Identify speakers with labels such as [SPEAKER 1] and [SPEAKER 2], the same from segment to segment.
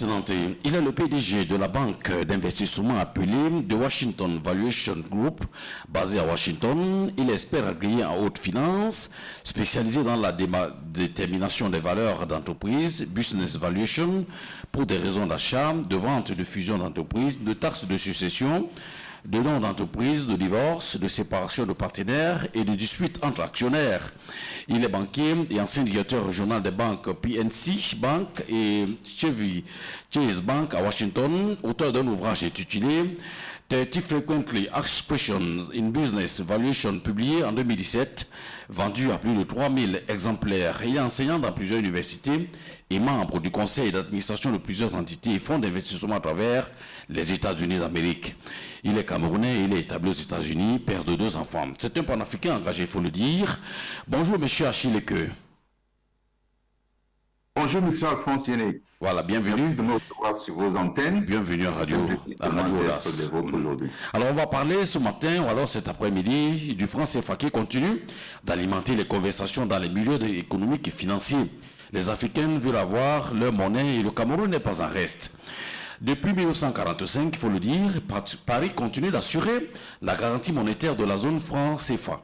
[SPEAKER 1] Nantes. Il est le PDG de la banque d'investissement appelée The Washington Valuation Group, basée à Washington. Il est expert agréé en haute finance, spécialisé dans la détermination des valeurs d'entreprise, business valuation, pour des raisons d'achat, de vente, de fusion d'entreprises, de taxes de succession, de nom d'entreprise, de divorce, de séparation de partenaires et de disputes entre actionnaires. Il est banquier et ancien directeur régional des banques PNC Bank et Chevy Chase Bank à Washington, auteur d'un ouvrage intitulé 30 Frequently Expressions in Business Valuation, publié en 2017, vendu à plus de 3000 exemplaires. Il est enseignant dans plusieurs universités et membre du conseil d'administration de plusieurs entités et fonds d'investissement à travers les États-Unis d'Amérique. Il est camerounais et il est établi aux États-Unis, père de 2 enfants. C'est un panafricain engagé, il faut le dire. Bonjour, monsieur Achille Eke.
[SPEAKER 2] Bonjour, monsieur Alphonse Yenné.
[SPEAKER 1] Voilà, bienvenue.
[SPEAKER 2] Merci de me recevoir sur vos antennes.
[SPEAKER 1] Bienvenue à Radio Olas. Alors, on va parler ce matin, ou alors cet après-midi, du franc CFA qui continue d'alimenter les conversations dans les milieux économiques et financiers. Les Africains veulent avoir leur monnaie et le Cameroun n'est pas en reste. Depuis 1945, il faut le dire, Paris continue d'assurer la garantie monétaire de la zone franc CFA.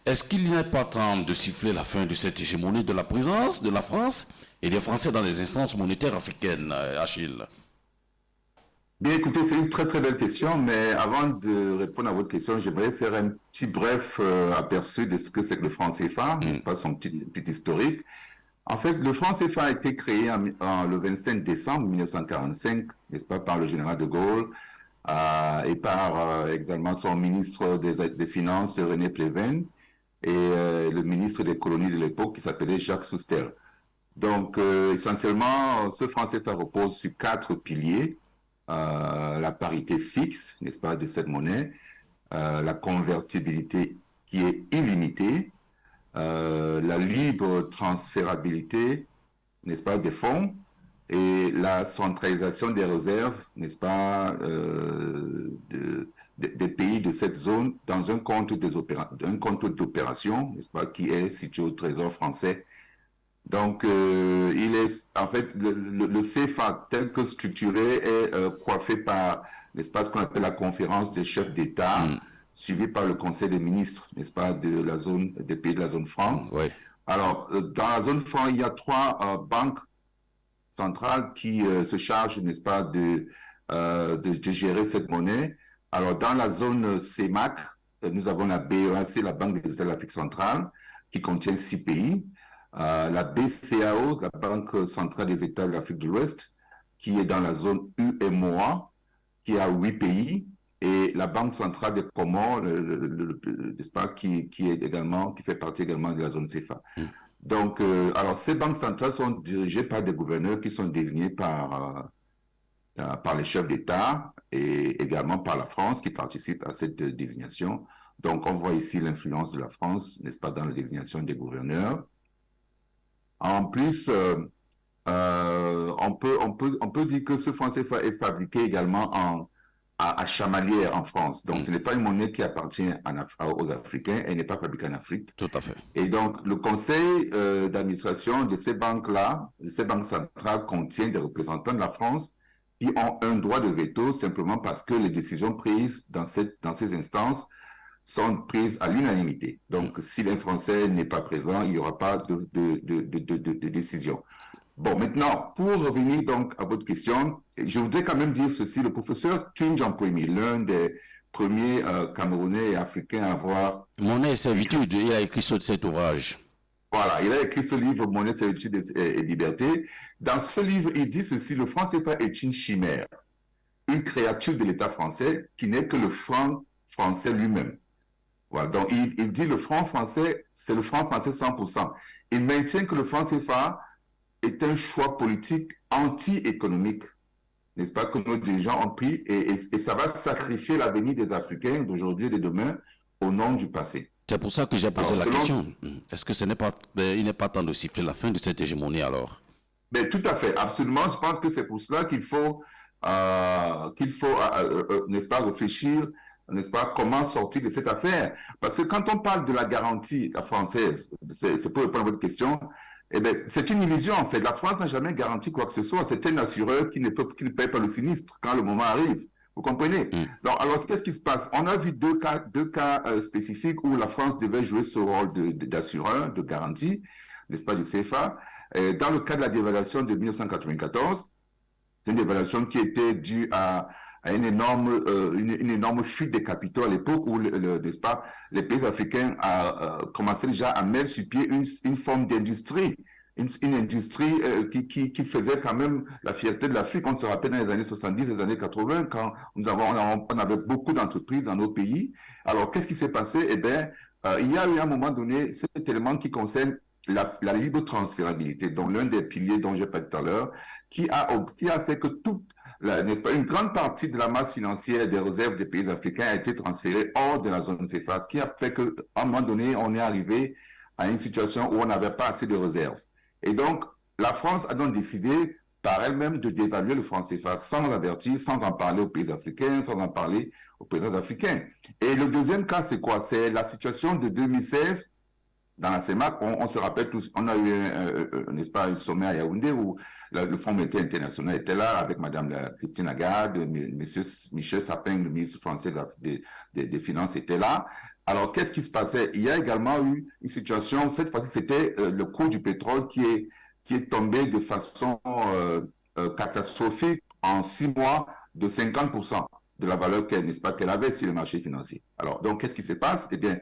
[SPEAKER 1] Est-ce qu'il n'est pas temps de siffler la fin de cette hégémonie de la présence de la France et des Français dans les instances monétaires africaines, Achille?
[SPEAKER 2] Bien, écoutez, c'est une très très belle question, mais avant de répondre à votre question, j'aimerais faire un petit bref aperçu de ce que c'est que le franc CFA, n'est-ce pas, son petit historique. En fait, le franc CFA a été créé le 25 décembre 1945, n'est-ce pas, par le général de Gaulle et par également son ministre des Finances, René Pleven, et le ministre des colonies de l'époque qui s'appelait Jacques Souster. Donc, essentiellement, ce franc CFA repose sur 4 piliers. La parité fixe, n'est-ce pas, de cette monnaie, la convertibilité qui est illimitée, la libre transférabilité, n'est-ce pas, des fonds, et la centralisation des réserves, n'est-ce pas, des pays de cette zone dans un compte d'opération, n'est-ce pas, qui est situé au Trésor français. Donc, il est, en fait, le CFA tel que structuré est coiffé par, n'est-ce pas, ce qu'on appelle la conférence des chefs d'État, suivi par le Conseil des ministres, n'est-ce pas, de la zone, des pays de la zone franc. Alors, dans la zone franc, il y a 3 banques centrales qui se chargent, n'est-ce pas, de gérer cette monnaie. Alors, dans la zone CEMAC, nous avons la BEAC, la Banque des États de l'Afrique centrale, qui contient 6 pays. La BCAO, la Banque centrale des États de l'Afrique de l'Ouest, qui est dans la zone UEMOA, qui a 8 pays, et la Banque centrale des Comores, n'est-ce pas, qui fait partie également de la zone CFA. Donc, alors ces banques centrales sont dirigées par des gouverneurs qui sont désignés par les chefs d'État et également par la France qui participe à cette désignation. Donc, on voit ici l'influence de la France, n'est-ce pas, dans la désignation des gouverneurs. En plus, on peut dire que ce franc CFA est fabriqué également à Chamalières en France. Donc, ce n'est pas une monnaie qui appartient aux Africains, elle n'est pas fabriquée en Afrique.
[SPEAKER 1] Tout à fait.
[SPEAKER 2] Et donc, le conseil d'administration de ces banques-là, de ces banques centrales, contient des représentants de la France qui ont un droit de veto simplement parce que les décisions prises dans ces instances sont prises à l'unanimité. Donc, si les Français n'est pas présent, il n'y aura pas de décision. Bon, maintenant, pour revenir donc à votre question, je voudrais quand même dire ceci. Le professeur Tunjampoemi, l'un des premiers Camerounais et Africains à avoir...
[SPEAKER 1] Monnaie et servitude, il a écrit sur cet ouvrage.
[SPEAKER 2] Voilà, il a écrit ce livre, Monnaie, servitude et liberté. Dans ce livre, il dit ceci: le franc CFA est une chimère, une créature de l'État français qui n'est que le franc français lui-même. Voilà, donc il dit le franc français, c'est le franc français 100%. Il maintient que le franc CFA est un choix politique anti-économique, n'est-ce pas, que nos dirigeants ont pris, et ça va sacrifier l'avenir des Africains d'aujourd'hui et de demain au nom du passé.
[SPEAKER 1] C'est pour ça que j'ai posé la question. Est-ce que il n'est pas temps de siffler la fin de cette hégémonie alors?
[SPEAKER 2] Mais tout à fait, absolument. Je pense que c'est pour cela qu'il faut, n'est-ce pas, réfléchir, n'est-ce pas, comment sortir de cette affaire. Parce que quand on parle de la garantie française, c'est pour répondre à votre question, Eh bien, c'est une illusion, en fait. La France n'a jamais garanti quoi que ce soit. C'est un assureur qui ne paye pas le sinistre quand le moment arrive. Vous comprenez? Donc, alors, qu'est-ce qui se passe? On a vu deux cas spécifiques où la France devait jouer ce rôle d'assureur, de garantie, n'est-ce pas, du CFA. Dans le cas de la dévaluation de 1994, c'est une dévaluation qui était due à une énorme fuite des capitaux à l'époque où, n'est-ce pas, les pays africains commençaient déjà à mettre sur pied une forme d'industrie. Une industrie qui faisait quand même la fierté de l'Afrique. On se rappelle dans les années 70, les années 80, quand on avait beaucoup d'entreprises dans nos pays. Alors, qu'est-ce qui s'est passé? Eh bien, il y a eu à un moment donné cet élément qui concerne la libre transférabilité, donc l'un des piliers dont j'ai parlé tout à l'heure, qui a fait que n'est-ce pas, une grande partie de la masse financière des réserves des pays africains a été transférée hors de la zone CFA, ce qui a fait qu'à un moment donné, on est arrivé à une situation où on n'avait pas assez de réserves. Et donc, la France a donc décidé par elle-même de dévaluer le franc CFA sans avertir, sans en parler aux pays africains, sans en parler aux présidents africains. Et le deuxième cas, c'est quoi? C'est la situation de 2016 dans la CEMAC. On se rappelle tous, on a eu, n'est-ce pas, un sommet à Yaoundé où le Fonds monétaire international était là avec Madame Christine Lagarde, Monsieur Michel Sapin, le ministre français des Finances, était là. Alors, qu'est-ce qui se passait? Il y a également eu une situation, cette fois-ci, c'était le cours du pétrole qui est tombé de façon catastrophique en 6 mois de 50% de la valeur qu'elle avait sur le marché financier. Alors, donc, qu'est-ce qui se passe? Eh bien,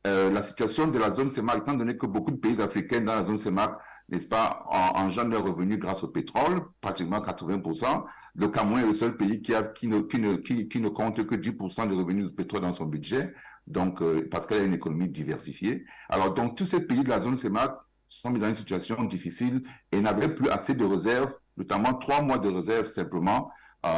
[SPEAKER 2] la situation de la zone CEMAC, étant donné que beaucoup de pays africains dans la zone CEMAC, n'est-ce pas, engendrent leurs revenus grâce au pétrole, pratiquement 80%. Le Cameroun est le seul pays qui ne compte que 10% de revenus du pétrole dans son budget, donc parce qu'elle a une économie diversifiée. Alors, donc, tous ces pays de la zone CEMAC sont mis dans une situation difficile et n'avaient plus assez de réserves, notamment 3 mois de réserves simplement,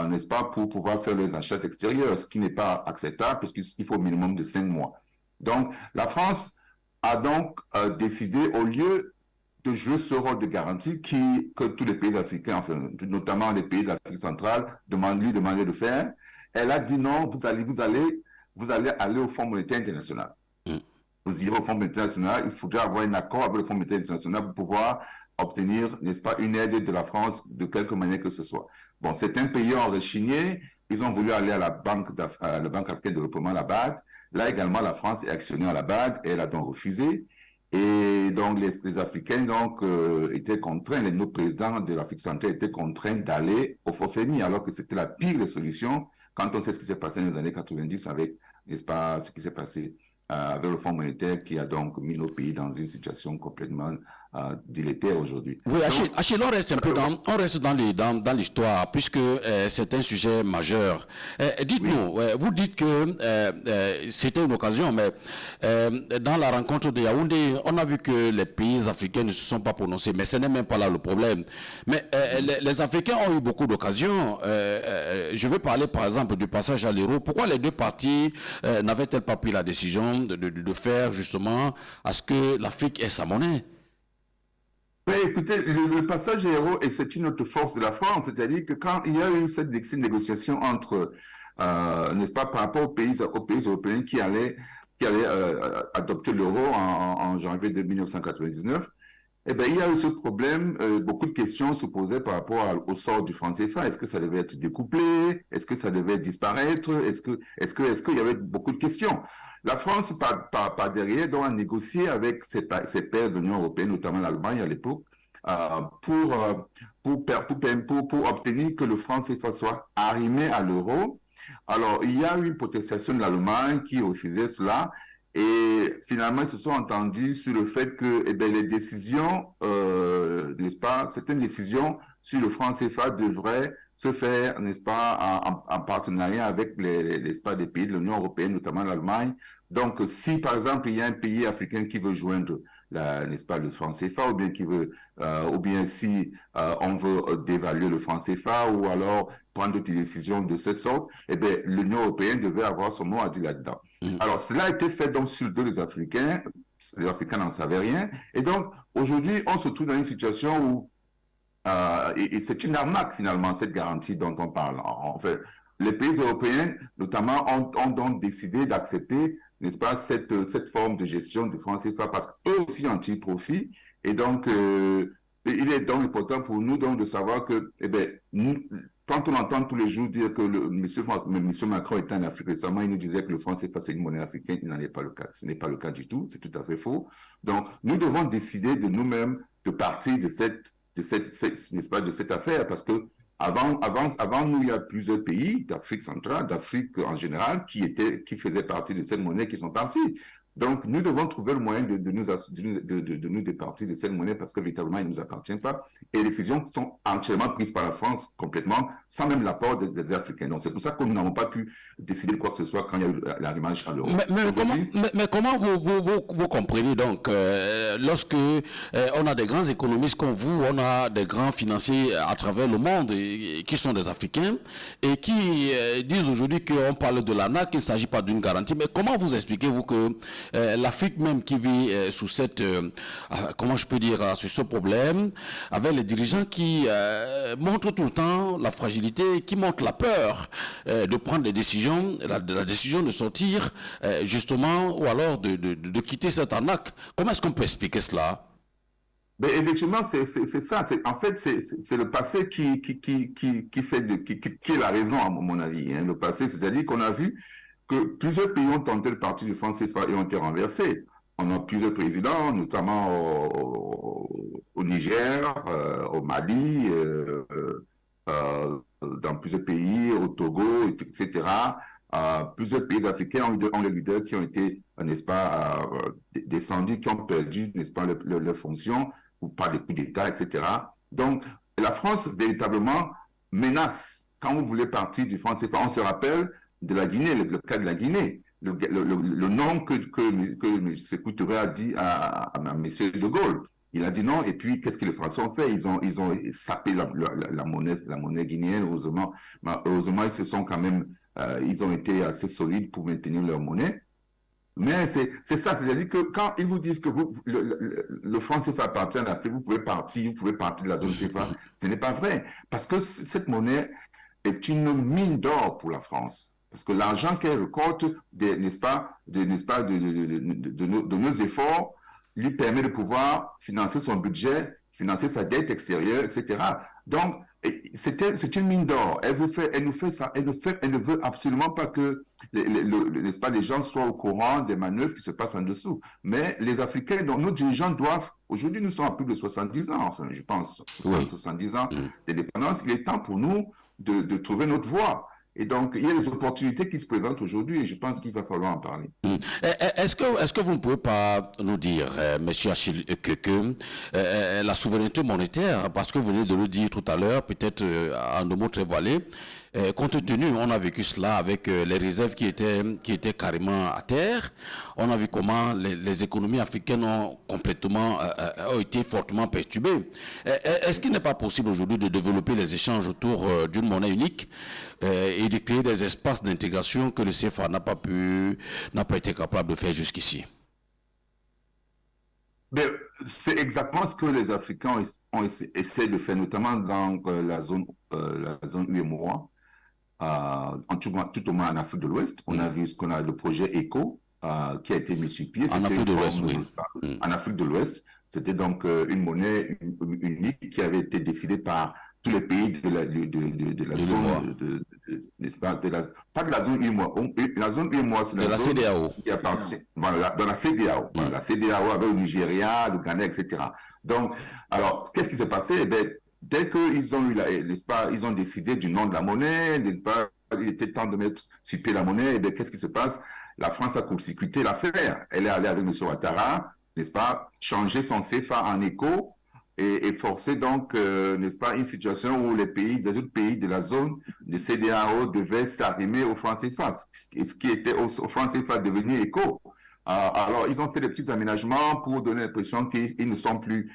[SPEAKER 2] n'est-ce pas, pour pouvoir faire les achats extérieurs, ce qui n'est pas acceptable puisqu'il faut au minimum de 5 mois. Donc, la France a donc décidé, au lieu de jouer ce rôle de garantie que tous les pays africains, enfin, notamment les pays de l'Afrique centrale, lui demandaient de faire, elle a dit non, vous allez aller au Fonds monétaire international. Vous irez au Fonds monétaire international, il faudra avoir un accord avec le Fonds monétaire international pour pouvoir obtenir, n'est-ce pas, une aide de la France de quelque manière que ce soit. Bon, certains pays ont rechigné, ils ont voulu aller à la Banque africaine de développement, la BAD. Là également, la France est actionnaire à la BAD et elle a donc refusé. Et donc, les Africains donc, étaient contraints, nos présidents de l'Afrique centrale étaient contraints d'aller au FOFEMI, alors que c'était la pire des solutions quand on sait ce qui s'est passé dans les années 90 avec, n'est-ce pas, ce qui s'est passé avec le Fonds monétaire qui a donc mis nos pays dans une situation complètement délétère aujourd'hui.
[SPEAKER 1] Oui, Achille, on reste un peu dans l'histoire, puisque c'est un sujet majeur. Dites-nous, oui. Vous dites que c'était une occasion, mais dans la rencontre de Yaoundé, on a vu que les pays africains ne se sont pas prononcés, mais ce n'est même pas là le problème. Mais les Africains ont eu beaucoup d'occasions. Je veux parler par exemple du passage à l'euro. Pourquoi les deux parties n'avaient-elles pas pris la décision de faire justement à ce que l'Afrique ait sa monnaie?
[SPEAKER 2] Oui, écoutez, le passage à l'euro, et c'est une autre force de la France, c'est-à-dire que quand il y a eu cette négociation entre, n'est-ce pas, par rapport aux pays européens qui allaient adopter l'euro en janvier de 1999, eh bien, il y a eu ce problème, beaucoup de questions se posaient par rapport au sort du franc CFA. Est-ce que ça devait être découplé? Est-ce que ça devait disparaître? Est-ce qu'il y avait beaucoup de questions? La France, par derrière, doit négocier avec ses pairs de l'Union européenne, notamment l'Allemagne à l'époque, pour obtenir que le franc CFA soit arrimé à l'euro. Alors, il y a eu une protestation de l'Allemagne qui refusait cela. Et finalement, ils se sont entendus sur le fait que les décisions, n'est-ce pas, certaines décisions sur le franc CFA devraient se faire, n'est-ce pas, en partenariat avec n'est-ce pas, des pays de l'Union européenne, notamment l'Allemagne. Donc, si par exemple, il y a un pays africain qui veut joindre, n'est-ce pas, le franc CFA, ou bien si on veut dévaluer le franc CFA, ou alors prendre des décisions de cette sorte, l'Union européenne devait avoir son mot à dire là-dedans. Alors, cela a été fait donc sur le dos des Africains. Les Africains n'en savaient rien. Et donc, aujourd'hui, on se trouve dans une situation où et c'est une arnaque, finalement, cette garantie dont on parle. En fait, les pays européens, notamment, ont donc décidé d'accepter, n'est-ce pas, cette forme de gestion du franc CFA parce qu'eux aussi en tirent profit. Et donc, il est donc important pour nous donc, de savoir que, eh bien, quand on entend tous les jours dire que monsieur Macron était en Afrique récemment, il nous disait que le franc CFA c'est une monnaie africaine, il n'en est pas le cas. Ce n'est pas le cas du tout, c'est tout à fait faux. Donc, nous devons décider de nous-mêmes de partir n'est-ce pas, de cette affaire, parce que avant nous, il y a plusieurs pays d'Afrique centrale, d'Afrique en général, qui faisaient partie de cette monnaie, qui sont partis. Donc, nous devons trouver le moyen de nous départir de cette monnaie parce que véritablement, elle ne nous appartient pas. Et les décisions sont entièrement prises par la France complètement, sans même l'apport des Africains. Donc, c'est pour ça que nous n'avons pas pu décider de quoi que ce soit quand il y a eu l'arrivage à l'euro.
[SPEAKER 1] Mais comment vous comprenez donc, lorsque on a des grands économistes comme vous, on a des grands financiers à travers le monde qui sont des Africains et qui disent aujourd'hui qu'on parle de l'ANA, qu'il ne s'agit pas d'une garantie. Mais comment vous expliquez-vous que l'Afrique même qui vit sous cette, comment je peux dire, sur ce problème, avec les dirigeants qui montrent tout le temps la fragilité, qui montrent la peur de prendre des décisions, la décision de sortir justement, ou alors de quitter cette arnaque. Comment est-ce qu'on peut expliquer cela?
[SPEAKER 2] Mais effectivement, c'est ça. En fait, c'est le passé qui est la raison, à mon avis. Hein. Le passé, c'est-à-dire qu'on a vu que plusieurs pays ont tenté de partir du franc CFA et ont été renversés. On a plusieurs présidents, notamment au Niger, au Mali, dans plusieurs pays, au Togo, etc. Plusieurs pays africains ont des leaders qui ont été, n'est-ce pas, descendus, qui ont perdu, n'est-ce pas, leurs fonctions, ou par des coups d'État, etc. Donc, la France, véritablement, menace. Quand vous voulez partir du franc CFA, on se rappelle de la Guinée, le cas de la Guinée, le nom que M. Sékou Touré a dit à M. De Gaulle. Il a dit non, et puis qu'est-ce que les Français ont fait? Ils ont sapé la monnaie guinéenne, heureusement. Heureusement, ils se sont quand même, ils ont été assez solides pour maintenir leur monnaie. Mais c'est ça, c'est-à-dire que quand ils vous disent que le franc CFA appartient à l'Afrique, vous pouvez partir de la zone CFA, ce n'est pas vrai. Parce que cette monnaie est une mine d'or pour la France. Parce que l'argent qu'elle récolte, n'est-ce pas, de nos efforts, lui permet de pouvoir financer son budget, financer sa dette extérieure, etc. Donc, c'est une mine d'or. Elle nous fait ça. Elle ne veut absolument pas que n'est-ce pas, les gens soient au courant des manœuvres qui se passent en dessous. Mais les Africains, donc nos dirigeants doivent, aujourd'hui nous sommes à plus de 70 ans, enfin je pense, 70 ans d'indépendance, il est temps pour nous de trouver notre voie. Et donc, il y a des opportunités qui se présentent aujourd'hui et je pense qu'il va falloir en parler.
[SPEAKER 1] Est-ce que vous ne pouvez pas nous dire, monsieur Achille, que la souveraineté monétaire, parce que vous venez de le dire tout à l'heure, peut-être en deux mots très voilés, compte tenu, on a vécu cela avec les réserves qui étaient carrément à terre. On a vu comment les économies africaines ont été fortement perturbées. Est-ce qu'il n'est pas possible aujourd'hui de développer les échanges autour d'une monnaie unique et de créer des espaces d'intégration que le CFA n'a pas été capable de faire jusqu'ici?
[SPEAKER 2] C'est exactement ce que les Africains essaient de faire, notamment dans la zone UEMOA. Tout au moins en Afrique de l'Ouest, on a vu le projet ECO qui a été mis sur pied.
[SPEAKER 1] En Afrique de l'Ouest, oui.
[SPEAKER 2] En Afrique de l'Ouest, c'était donc une monnaie unique qui avait été décidée par tous les pays de la zone, n'est-ce pas, pas de la zone UEMOA. La zone UEMOA, c'est la zone
[SPEAKER 1] CEDEAO.
[SPEAKER 2] Qui appartient, voilà, dans la CEDEAO. La CEDEAO avec le Nigeria, le Ghana, etc. Donc, alors, qu'est-ce qui s'est passé? Eh bien, dès qu'ils ont eu, n'est-ce pas, ils ont décidé du nom de la monnaie, n'est-ce pas, il était temps de mettre sur pied la monnaie, et bien, qu'est-ce qui se passe? La France a court-circuité l'affaire. Elle est allée avec M. Ouattara, n'est-ce pas, changer son CFA en éco et forcer donc, n'est-ce pas, une situation où les autres pays de la zone de CEDEAO devaient s'arrimer au franc CFA, ce qui était au franc CFA devenu éco. Alors, ils ont fait des petits aménagements pour donner l'impression qu'ils ne sont plus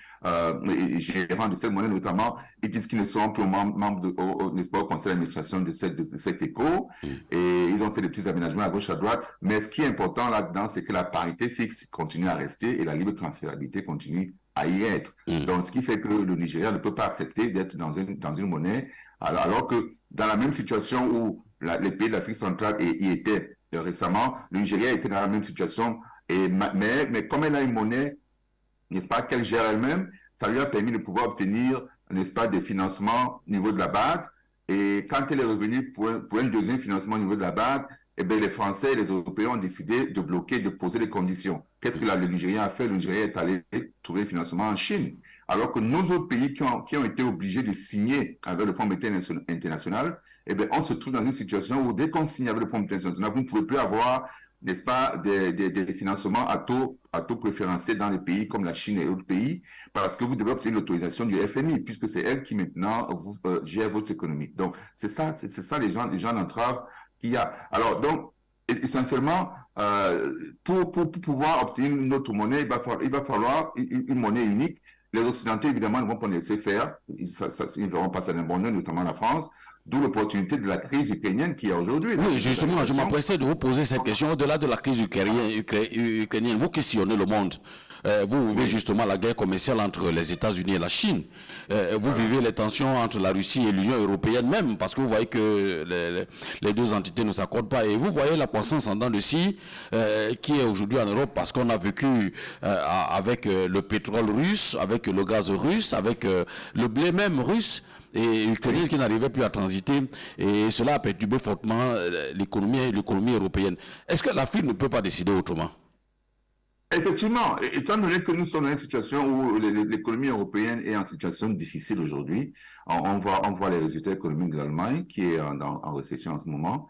[SPEAKER 2] gérants de cette monnaie, notamment. Ils disent qu'ils ne sont plus membres n'est-ce pas, au conseil d'administration de cette éco. Et ils ont fait des petits aménagements à gauche, à droite. Mais ce qui est important là-dedans, c'est que la parité fixe continue à rester et la libre transférabilité continue à y être. Donc, ce qui fait que le Nigeria ne peut pas accepter d'être dans une monnaie, alors que dans la même situation où les pays de l'Afrique centrale y étaient récemment, le Nigeria était dans la même situation, mais comme elle a une monnaie n'est-ce pas, qu'elle gère elle-même, ça lui a permis de pouvoir obtenir, n'est-ce pas, des financements au niveau de la BAD. Et quand elle est revenue pour un deuxième financement au niveau de la BAD, eh bien, les Français et les Européens ont décidé de bloquer, de poser les conditions. Qu'est-ce que le Nigeria a fait? Le Nigeria est allé trouver le financement en Chine. Alors que nos autres pays qui ont été obligés de signer avec le Fonds monétaire international, eh bien, on se trouve dans une situation où dès qu'on signe avec le Fonds monétaire international, vous ne pouvez plus avoir, n'est-ce pas, des financements à taux préférentiel dans les pays comme la Chine et autres pays, parce que vous devez obtenir l'autorisation du FMI, puisque c'est elle qui maintenant gère votre économie. Donc, c'est ça les gens d'entrave qu'il y a. Alors, donc, essentiellement, pour pouvoir obtenir une autre monnaie, il va falloir une monnaie unique. Les Occidentaux, évidemment, ne vont pas laisser faire. Ils ne verront pas ça d'un bon oeil, notamment la France. D'où l'opportunité de la crise ukrainienne qu'il y a aujourd'hui.
[SPEAKER 1] Oui, justement, je m'empressais de vous poser cette question. Au-delà de la crise ukrainienne, vous qui sillonnez le monde, vous vivez justement la guerre commerciale entre les États-Unis et la Chine. Vous vivez les tensions entre la Russie et l'Union européenne même, parce que vous voyez que les deux entités ne s'accordent pas. Et vous voyez la croissance en dents de scie qui est aujourd'hui en Europe, parce qu'on a vécu avec le pétrole russe, avec le gaz russe, avec le blé même russe, et ukrainien qui n'arrivait plus à transiter, et cela a perturbé fortement l'économie européenne. Est-ce que l'Afrique ne peut pas décider autrement?
[SPEAKER 2] Effectivement, étant donné que nous sommes dans une situation où l'économie européenne est en situation difficile aujourd'hui, on voit les résultats économiques de l'Allemagne qui est en récession en ce moment,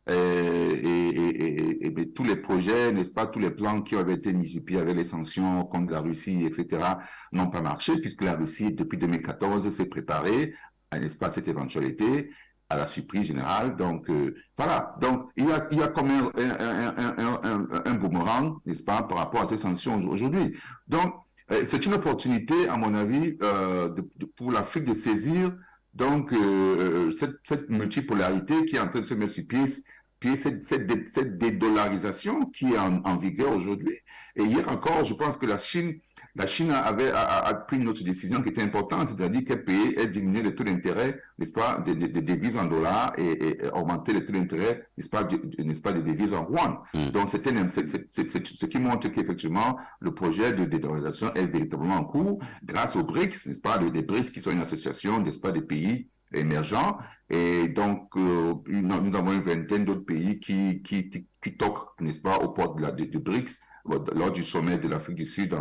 [SPEAKER 2] et tous les projets, n'est-ce pas, tous les plans qui avaient été mis sur pied avec les sanctions contre la Russie, etc., n'ont pas marché, puisque la Russie, depuis 2014, s'est préparée, n'est-ce pas, à cette éventualité, à la surprise générale. Donc, voilà. Donc, il y a comme un boomerang, n'est-ce pas, par rapport à ces sanctions aujourd'hui. Donc, c'est une opportunité, à mon avis, pour l'Afrique de saisir donc cette multipolarité qui est en train de se mettre sur pied, cette dédollarisation qui est en vigueur aujourd'hui. Et hier encore, je pense que la Chine a pris une autre décision qui était importante, c'est-à-dire qu'elle diminué le taux d'intérêt, n'est-ce pas, des devises en dollars et augmenter le taux d'intérêt, n'est-ce pas, des devises en yuan. Donc, c'est ce qui montre qu'effectivement, le projet de dédollarisation est véritablement en cours grâce aux BRICS, n'est-ce pas, les BRICS qui sont une association, n'est-ce pas, des pays émergents. Et donc, nous avons une vingtaine d'autres pays qui toquent, n'est-ce pas, aux portes du BRICS. Lors du sommet de l'Afrique du Sud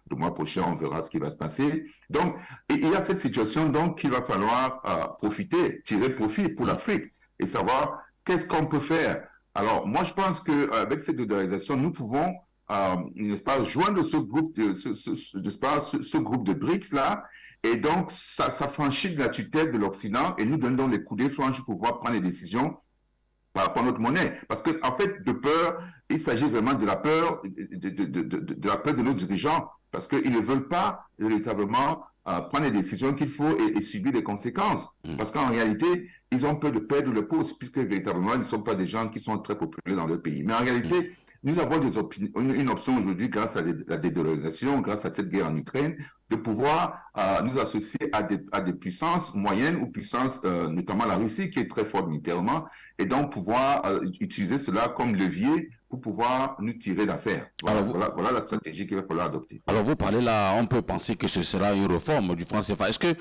[SPEAKER 2] le mois prochain, on verra ce qui va se passer. Donc, il y a cette situation donc qu'il va falloir tirer profit pour l'Afrique et savoir qu'est-ce qu'on peut faire. Alors, moi, je pense qu'avec cette dollarisation, nous pouvons, n'est-ce pas, joindre ce groupe ce groupe de BRICS là, et donc ça franchit de la tutelle de l'Occident et nous donnons les coups de flanche pour pouvoir prendre les décisions par rapport à notre monnaie. Parce qu'en fait, de peur, il s'agit vraiment de la peur de la peur de nos dirigeants, parce qu'ils ne veulent pas véritablement prendre les décisions qu'il faut et subir les conséquences. Parce qu'en réalité, ils ont peur de perdre le poste, puisque véritablement, ils ne sont pas des gens qui sont très populaires dans leur pays. Mais en réalité, nous avons une option aujourd'hui, grâce à la dédollarisation, grâce à cette guerre en Ukraine, de pouvoir nous associer à des puissances moyennes ou puissances, notamment la Russie, qui est très forte militairement, et donc pouvoir utiliser cela comme levier pour pouvoir nous tirer d'affaire. Voilà la stratégie qu'il va falloir adopter.
[SPEAKER 1] Alors vous parlez là, on peut penser que ce sera une réforme du franc CFA. Est-ce que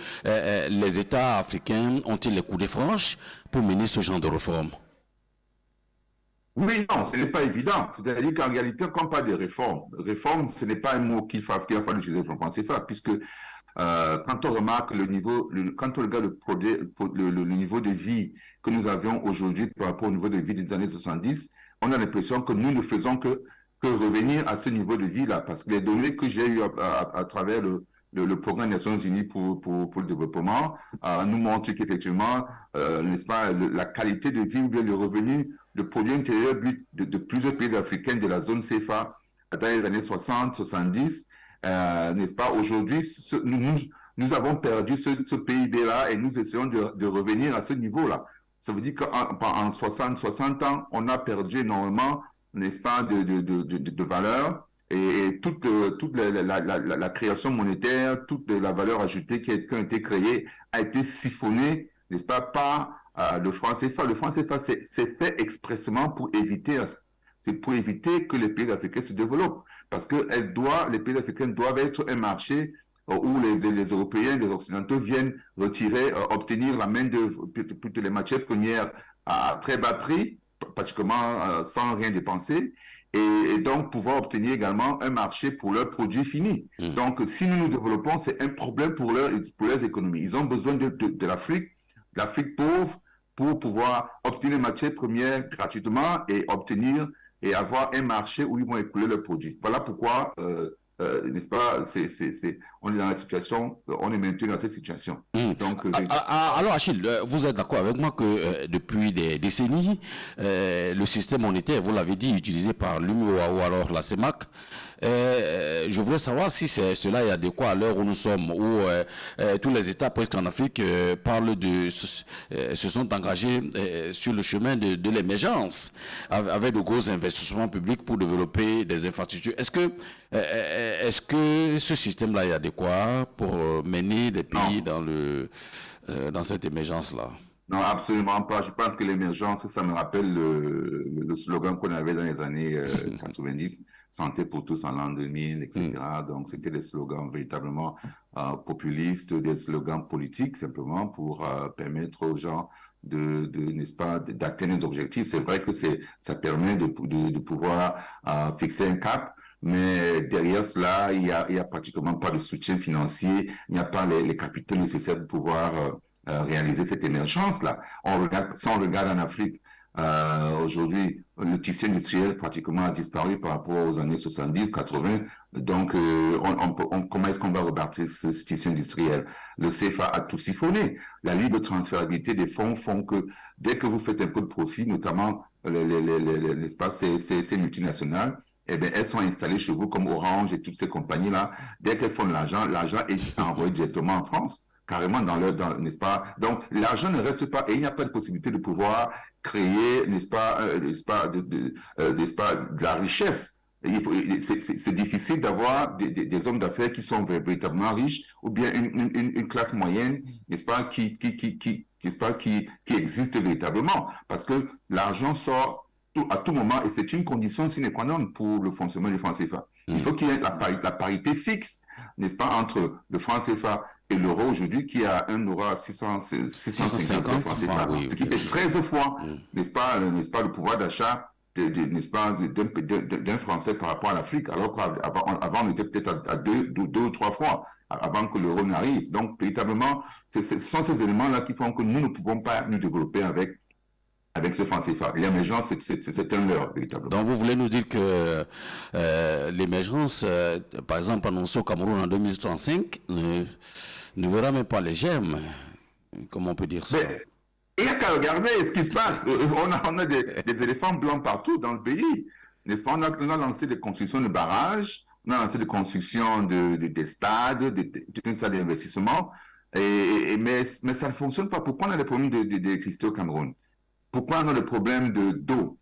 [SPEAKER 1] les États africains ont-ils les coups de franche pour mener ce genre de réforme?
[SPEAKER 2] Oui, non, ce n'est pas évident. C'est-à-dire qu'en réalité, quand on parle de réforme, ce n'est pas un mot qu'il va falloir utiliser pour le franc CFA, puisque quand on remarque quand on regarde le niveau de vie que nous avions aujourd'hui par rapport au niveau de vie des années 70, on a l'impression que nous ne faisons que revenir à ce niveau de vie-là, parce que les données que j'ai eues à travers le programme des Nations Unies pour le développement nous montrent qu'effectivement, n'est-ce pas, la qualité de vie ou bien le revenu, le produit intérieur brut de plusieurs pays africains de la zone CFA dans les années 60, 70, n'est-ce pas, aujourd'hui, nous avons perdu ce PIB-là et nous essayons de revenir à ce niveau-là. Ça veut dire qu'en 60 ans, on a perdu énormément, n'est-ce pas, de valeur. Et toute la création monétaire, toute la valeur ajoutée qui a été créée a été siphonnée, n'est-ce pas, par le franc CFA. Le franc CFA, c'est fait expressément pour éviter c'est pour éviter que les pays africains se développent. Parce que les pays africains doivent être un marché où les Européens, les Occidentaux viennent retirer, obtenir la main-d'œuvre, plutôt les matières premières à très bas prix, pratiquement sans rien dépenser, et donc pouvoir obtenir également un marché pour leurs produits finis. Donc, si nous nous développons, c'est un problème pour leurs économies. Ils ont besoin de l'Afrique pauvre, pour pouvoir obtenir les matières premières gratuitement et avoir un marché où ils vont écouler leurs produits. Voilà pourquoi, n'est-ce pas, on est dans la situation, on est maintenu dans cette situation. Donc,
[SPEAKER 1] alors Achille, vous êtes d'accord avec moi que depuis des décennies, le système monétaire, vous l'avez dit, utilisé par l'UMOA ou alors la CEMAC, je voudrais savoir si cela est adéquat à l'heure où nous sommes, où tous les États presque en Afrique se sont engagés sur le chemin de l'émergence, avec de gros investissements publics pour développer des infrastructures. Est-ce que ce système-là est adéquat pour mener des pays dans cette émergence-là?
[SPEAKER 2] Non, absolument pas. Je pense que l'émergence, ça me rappelle le slogan qu'on avait dans les années 90, santé pour tous en l'an 2000, etc. Donc, c'était des slogans véritablement populistes, des slogans politiques, simplement pour permettre aux gens n'est-ce pas, d'atteindre des objectifs. C'est vrai que ça permet de pouvoir fixer un cap. Mais derrière cela, il y a pratiquement pas de soutien financier, il n'y a pas les capitaux nécessaires pour pouvoir réaliser cette émergence-là. Si on regarde en Afrique, aujourd'hui, le tissu industriel pratiquement a disparu par rapport aux années 70, 80. Donc, comment est-ce qu'on va rebâtir ce tissu industriel? Le CFA a tout siphonné. La libre transférabilité des fonds font que dès que vous faites un peu de profit, notamment n'est-ce pas, ces multinationales, eh bien, elles sont installées chez vous comme Orange et toutes ces compagnies-là. Dès qu'elles font de l'argent est envoyé directement en France, carrément n'est-ce pas? Donc, l'argent ne reste pas et il n'y a pas de possibilité de pouvoir créer, n'est-ce pas, de la richesse. C'est difficile d'avoir des hommes d'affaires qui sont véritablement riches ou bien une classe moyenne, n'est-ce pas, qui existe véritablement. Parce que l'argent sort à tout moment, et c'est une condition sine qua non pour le fonctionnement du franc CFA. Il faut qu'il y ait la parité fixe, n'est-ce pas, entre le franc CFA et l'euro aujourd'hui, qui a 650 francs CFA, ce qui fait 13 fois, n'est-ce pas, le pouvoir d'achat n'est-ce pas, d'un Français par rapport à l'Afrique, alors qu'avant on était peut-être à deux ou trois fois avant que l'euro n'arrive. Donc, véritablement, ce sont ces éléments-là qui font que nous ne pouvons pas nous développer avec ce franc CFA. L'émergence, c'est un leurre, véritablement.
[SPEAKER 1] Donc, vous voulez nous dire que l'émergence, par exemple, annoncée au Cameroun en 2035, ne verra même pas les germes. Comment on peut dire ça?
[SPEAKER 2] Mais, il n'y a qu'à regarder ce qui se passe. On a des éléphants blancs partout dans le pays. N'est-ce pas? On a lancé des constructions de barrages, on a lancé des constructions des stades, une salle d'investissement, mais ça ne fonctionne pas. Pourquoi on a des problèmes d'électricité au Cameroun? Pourquoi on a des problèmes d'eau?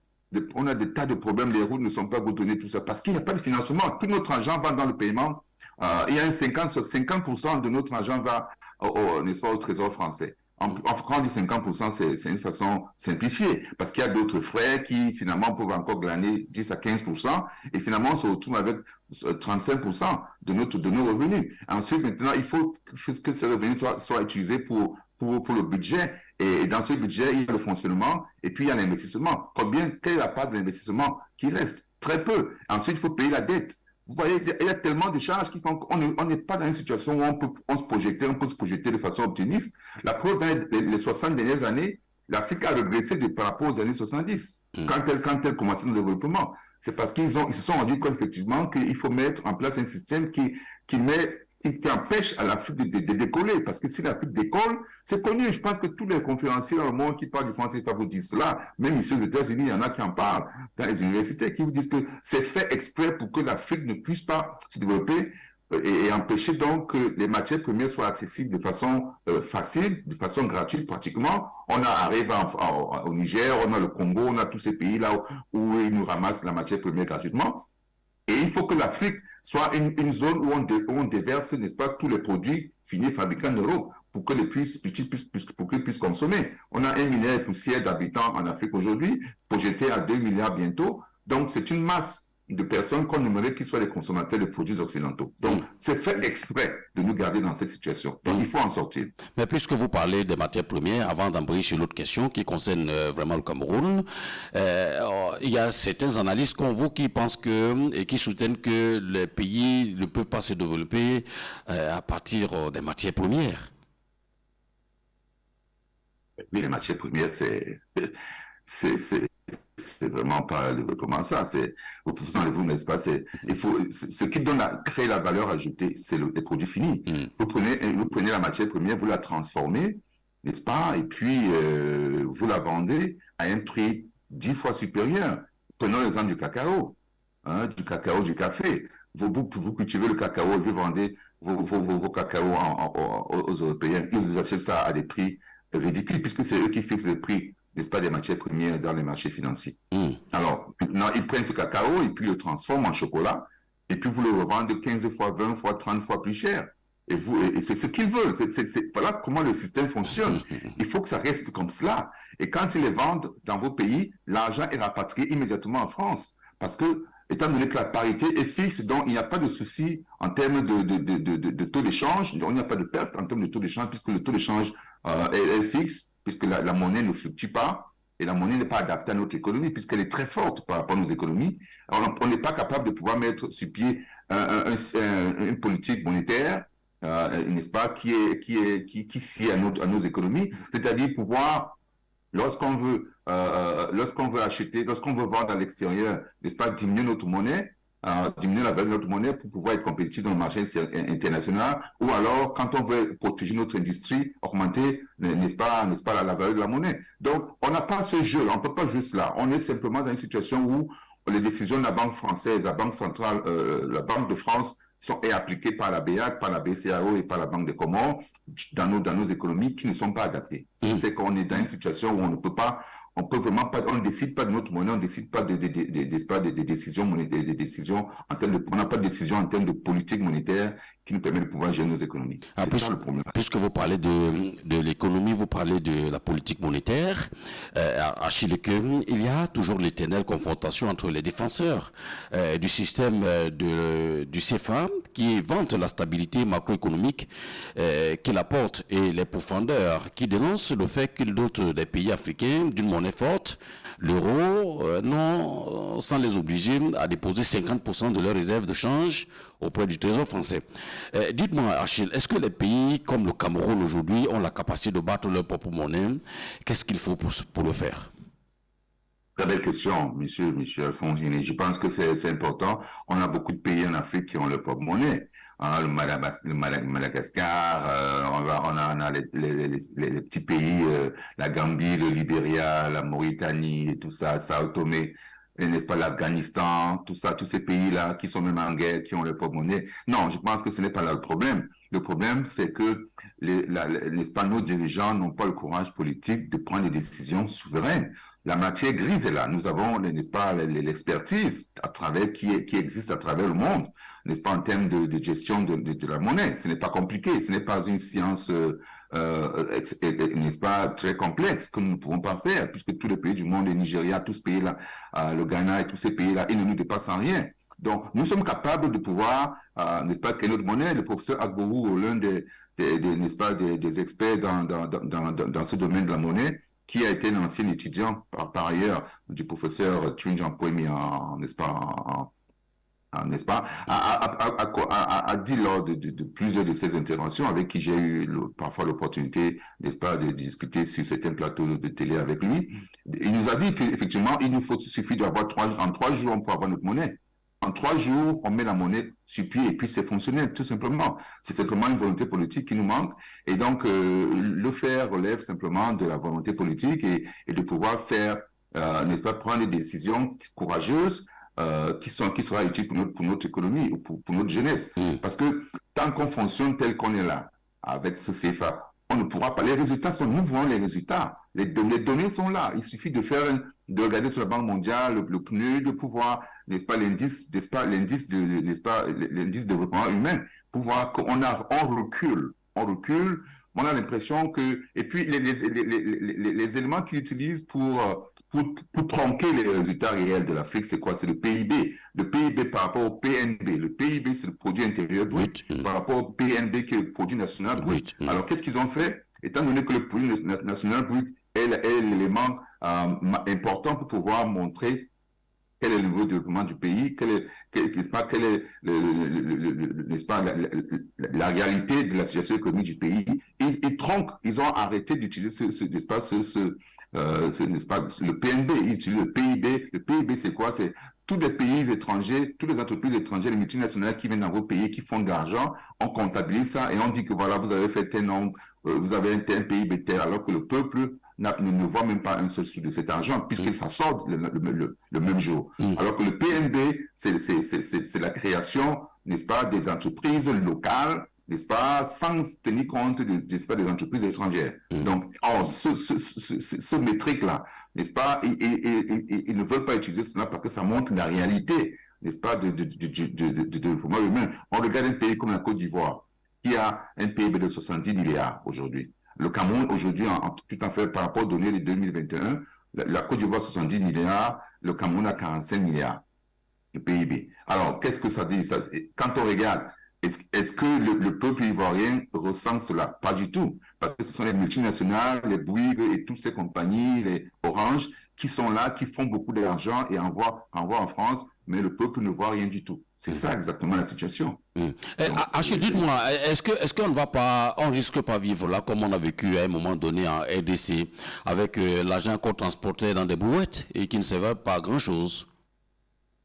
[SPEAKER 2] On a des tas de problèmes, les routes ne sont pas goudronnées, tout ça, parce qu'il n'y a pas de financement. Tout notre argent va dans le paiement. Il y a 50% de notre argent va, n'est-ce pas, au Trésor français. Quand on dit 50%, c'est une façon simplifiée, parce qu'il y a d'autres frais qui, finalement, peuvent encore glaner 10 à 15%, et finalement, on se retrouve avec 35% de nos revenus. Ensuite, maintenant, il faut que ces revenus soient utilisés pour le budget. Et dans ce budget, il y a le fonctionnement et puis il y a l'investissement. Quelle est la part de l'investissement qui reste? Très peu. Ensuite, il faut payer la dette. Vous voyez, il y a tellement de charges qui font qu'on n'est pas dans une situation où on peut se projeter de façon optimiste. La preuve, dans les 60 dernières années, l'Afrique a régressé par rapport aux années 70, quand elle commençait le développement. C'est parce qu'ils se sont rendus compte effectivement qu'il faut mettre en place un système qui empêche à l'Afrique de décoller. Parce que si l'Afrique décolle, c'est connu. Je pense que tous les conférenciers dans le monde qui parlent du franc CFA vous disent cela. Même ici aux États-Unis, il y en a qui en parlent dans les universités, qui vous disent que c'est fait exprès pour que l'Afrique ne puisse pas se développer et empêcher donc que les matières premières soient accessibles de façon facile, de façon gratuite pratiquement. On arrive au Niger, on a le Congo, on a tous ces pays-là où ils nous ramassent la matière première gratuitement. Et il faut que l'Afrique soit une zone où on déverse, n'est-ce pas, tous les produits finis fabriqués en Europe pour que les pour qu'ils puissent consommer. On a 1 milliard et poussière d'habitants en Afrique aujourd'hui, projeté à 2 milliards bientôt. Donc, c'est une masse de personnes qu'on aimerait qu'ils soient les consommateurs de produits occidentaux. Donc, c'est fait exprès de nous garder dans cette situation. Donc, il faut en sortir.
[SPEAKER 1] Mais puisque vous parlez des matières premières, avant d'embrayer sur l'autre question qui concerne vraiment le Cameroun, il y a certains analystes comme vous qui pensent que, et qui soutiennent que les pays ne peuvent pas se développer à partir des matières premières.
[SPEAKER 2] Oui, les matières premières, c'est vraiment pas le développement ça. Vous vous, n'est-ce pas? Ce qui crée la valeur ajoutée, c'est les produits finis. Vous prenez la matière première, vous la transformez, n'est-ce pas? Et puis, vous la vendez à un prix 10 fois supérieur. Prenons l'exemple du cacao, hein, du café. Vous cultivez le cacao et vous vendez vos cacao aux Européens. Ils vous achètent ça à des prix ridicules, puisque c'est eux qui fixent le prix, n'est-ce pas, des matières premières dans les marchés financiers. Alors, maintenant, ils prennent ce cacao et puis le transforment en chocolat, et puis vous le revendez 15 fois, 20 fois, 30 fois plus cher. Et c'est ce qu'ils veulent. Voilà comment le système fonctionne. Il faut que ça reste comme cela. Et quand ils les vendent dans vos pays, l'argent est rapatrié immédiatement en France. Parce que, étant donné que la parité est fixe, donc il n'y a pas de souci en termes de taux d'échange, donc il n'y a pas de perte en termes de taux d'échange, puisque le taux d'échange est fixe, puisque la monnaie ne fluctue pas, et la monnaie n'est pas adaptée à notre économie, puisqu'elle est très forte par rapport à nos économies. Alors, on n'est pas capable de pouvoir mettre sur pied une politique monétaire, n'est-ce pas, qui sied à nos économies, c'est-à-dire pouvoir, lorsqu'on veut acheter, lorsqu'on veut vendre à l'extérieur, n'est-ce pas, diminuer notre monnaie, diminuer la valeur de notre monnaie pour pouvoir être compétitif dans le marché international, ou alors, quand on veut protéger notre industrie, augmenter, n'est-ce pas, la valeur de la monnaie. Donc, on n'a pas ce jeu, on ne peut pas juste là. On est simplement dans une situation où les décisions de la Banque française, la Banque centrale, la Banque de France sont appliquées par la BEAC, par la BCAO et par la Banque des Comores dans nos économies qui ne sont pas adaptées. Ce qui fait qu'on est dans une situation où on ne peut pas, on peut vraiment pas, on ne décide pas de notre monnaie, on ne décide pas des décisions monétaires, des décisions en termes de, on n'a pas de décision en termes de politique monétaire qui nous permet de pouvoir gérer nos économies. C'est ça le problème.
[SPEAKER 1] Puisque vous parlez de l'économie, vous parlez de la politique monétaire, à Chileke, il y a toujours l'éternelle confrontation entre les défenseurs du système du CFA qui vante la stabilité macroéconomique qu'il apporte et les profondeurs qui dénoncent le fait qu'ils dotent des pays africains d'une monnaie forte, l'euro, non, sans les obliger à déposer 50% de leurs réserves de change auprès du Trésor français. Dites-moi, Achille, est-ce que les pays comme le Cameroun aujourd'hui ont la capacité de battre leur propre monnaie? Qu'est-ce qu'il faut pour le faire?
[SPEAKER 2] Très belle question, monsieur Alphonse. Je pense que c'est important. On a beaucoup de pays en Afrique qui ont leur propre monnaie. Hein, le Madagascar, on a les petits pays, la Gambie, le Libéria, la Mauritanie, et tout ça, Sao Tomé, n'est-ce pas, l'Afghanistan, tout ça, tous ces pays-là qui sont même en guerre, qui ont leur propre monnaie. Non, je pense que ce n'est pas là le problème. Le problème, c'est que, n'est-ce pas, nos dirigeants n'ont pas le courage politique de prendre des décisions souveraines. La matière grise est là. Nous avons, n'est-ce pas, l'expertise à travers qui existe à travers le monde, n'est-ce pas, en termes de gestion de la monnaie. Ce n'est pas compliqué. Ce n'est pas une science, n'est-ce pas, très complexe que nous ne pouvons pas faire, puisque tous les pays du monde, le Nigeria, tous ces pays-là, le Ghana et tous ces pays-là, ils ne nous dépassent en rien. Donc, nous sommes capables de pouvoir, n'est-ce pas, créer notre monnaie. Le professeur Agbourou, l'un n'est-ce pas, des experts dans ce domaine de la monnaie, qui a été un ancien étudiant, par ailleurs, du professeur Twinjan Poemi, n'est-ce pas, a dit lors de plusieurs de ses interventions avec qui j'ai eu parfois l'opportunité, n'est-ce pas, de discuter sur certains plateaux de télé avec lui. Il nous a dit qu'effectivement, il suffit d'avoir en 3 jours, on peut avoir notre monnaie. En 3 jours, on met la monnaie sur pied et puis c'est fonctionnel, tout simplement. C'est simplement une volonté politique qui nous manque. Et donc, le faire relève simplement de la volonté politique et de pouvoir faire, n'est-ce pas, prendre des décisions courageuses qui sera utile pour notre économie ou pour notre jeunesse. Parce que tant qu'on fonctionne tel qu'on est là, avec ce CFA, on ne pourra pas. Les résultats sont, nous voyons les résultats. Les données sont là. Il suffit de regarder sur la Banque mondiale, le PNUD, de pouvoir, n'est-ce pas, l'indice de développement humain, pour voir qu'on recule on a l'impression que... Et puis, les éléments qu'ils utilisent pour tronquer les résultats réels de l'Afrique, c'est quoi? C'est le PIB. Le PIB par rapport au PNB. Le PIB, c'est le produit intérieur brut, par rapport au PNB, qui est le produit national brut. Alors, qu'est-ce qu'ils ont fait? Étant donné que le produit national brut est l'élément important pour pouvoir montrer quel est le niveau de développement du pays, quelle est n'est-ce pas, la réalité de la situation économique du pays. Ils ont arrêté d'utiliser n'est-ce pas, le PNB, ils utilisent le PIB. Le PIB, c'est quoi? C'est tous les pays étrangers, toutes les entreprises étrangères, les multinationales qui viennent dans vos pays, qui font de l'argent, on comptabilise ça et on dit que voilà, vous avez fait un nombre, vous avez un PIB tel, alors que le peuple ne voit même pas un seul sou de cet argent, puisque ça sort le même jour. Alors que le PNB, c'est la création, n'est-ce pas, des entreprises locales, n'est-ce pas, sans tenir compte n'est-ce pas, des entreprises étrangères. Donc, ce métrique-là, n'est-ce pas, ils ne veulent pas utiliser cela parce que ça montre la réalité, n'est-ce pas, de développement humain. On regarde un pays comme la Côte d'Ivoire, qui a un PIB de 70 milliards aujourd'hui. Le Cameroun, aujourd'hui, tout en fait, par rapport aux données de 2021, la Côte d'Ivoire, 70 milliards, le Cameroun a 45 milliards de PIB. Alors, qu'est-ce que ça dit? Quand on regarde, est-ce que le peuple ivoirien ressent cela? Pas du tout. Parce que ce sont les multinationales, les Bouygues et toutes ces compagnies, les Orange, qui sont là, qui font beaucoup d'argent et envoient en France, mais le peuple ne voit rien du tout. C'est ça exactement la situation.
[SPEAKER 1] Achille, dites-moi, est-ce qu'on ne va pas, on risque pas vivre là comme on a vécu à un moment donné en RDC, avec l'argent qu'on transportait dans des brouettes et qui ne servait pas à grand-chose?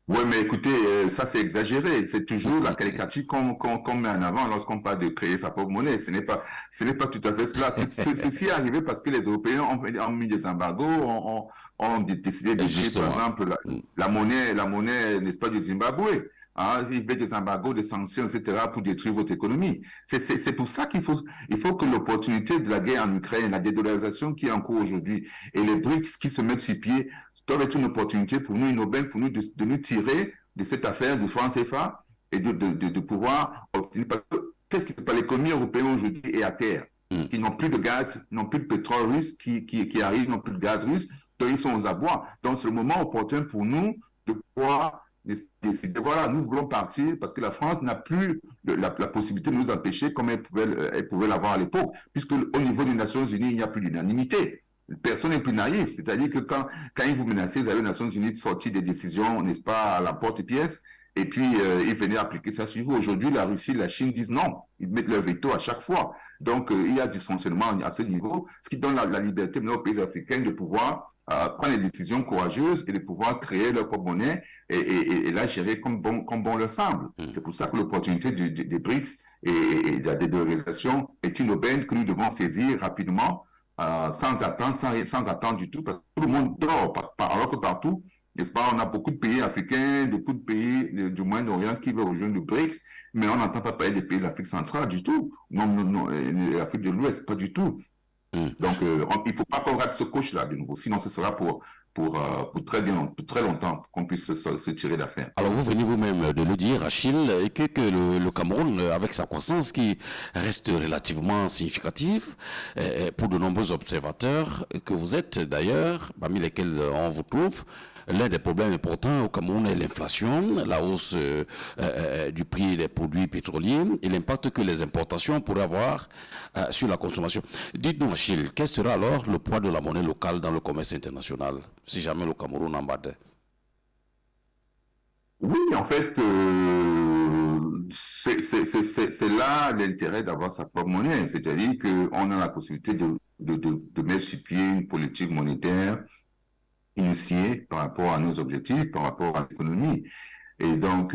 [SPEAKER 2] Oui, mais écoutez, ça c'est exagéré. C'est toujours la caricature qu'on met en avant lorsqu'on parle de créer sa propre monnaie. Ce n'est pas tout à fait cela. Ceci est arrivé parce que les Européens ont mis des embargos, ont décidé de créer, par exemple, la monnaie, n'est-ce pas, du Zimbabwe. Hein, il met des embargos, des sanctions, etc., pour détruire votre économie. C'est pour ça qu'il faut que l'opportunité de la guerre en Ukraine, la dédollarisation qui est en cours aujourd'hui, et les BRICS qui se mettent sur pied, doivent être une opportunité pour nous, une aubaine pour nous, de nous tirer de cette affaire du franc CFA et de pouvoir obtenir. Parce que qu'est-ce qui se passe? L'économie européenne aujourd'hui est à terre. Parce qu'ils n'ont plus de gaz, n'ont plus de pétrole russe qui arrive, n'ont plus de gaz russe, donc ils sont aux abois. Donc c'est le moment opportun pour nous de pouvoir décider, voilà, nous voulons partir parce que la France n'a plus la possibilité de nous empêcher comme elle pouvait l'avoir à l'époque, puisque au niveau des Nations Unies, il n'y a plus d'unanimité. Personne n'est plus naïf, c'est-à-dire que quand ils vous menacez, vous avez les Nations Unies de sortir des décisions, n'est-ce pas, à la porte-pièce, et puis ils venaient appliquer ça sur vous. Aujourd'hui, la Russie, la Chine disent non, ils mettent leur veto à chaque fois. Donc, il y a dysfonctionnement à ce niveau, ce qui donne la liberté aux pays africains de pouvoir prendre des décisions courageuses et de pouvoir créer leur propre monnaie et la gérer comme bon leur semble. C'est pour ça que l'opportunité des BRICS et de la dédollarisation est une aubaine que nous devons saisir rapidement, sans attendre du tout, parce que tout le monde dort, alors que partout, n'est-ce pas, on a beaucoup de pays africains, beaucoup de pays du Moyen-Orient qui veulent rejoindre le BRICS, mais on n'entend pas parler des pays de l'Afrique centrale du tout, non, l'Afrique de l'Ouest, pas du tout. Donc, il ne faut pas qu'on rate ce coach-là de nouveau, sinon ce sera pour très longtemps qu'on puisse se tirer d'affaire.
[SPEAKER 1] Alors vous venez vous-même de le dire, Achille, et que le Cameroun, avec sa croissance qui reste relativement significative pour de nombreux observateurs, que vous êtes d'ailleurs, parmi lesquels on vous trouve, l'un des problèmes importants au Cameroun est l'inflation, la hausse du prix des produits pétroliers et l'impact que les importations pourraient avoir sur la consommation. Dites-nous, Achille, quel sera alors le poids de la monnaie locale dans le commerce international, si jamais le Cameroun en battait?
[SPEAKER 2] Oui, en fait, c'est là l'intérêt d'avoir sa propre monnaie. C'est-à-dire qu'on a la possibilité de mettre sur pied une politique monétaire initiée par rapport à nos objectifs, par rapport à l'économie. Et donc,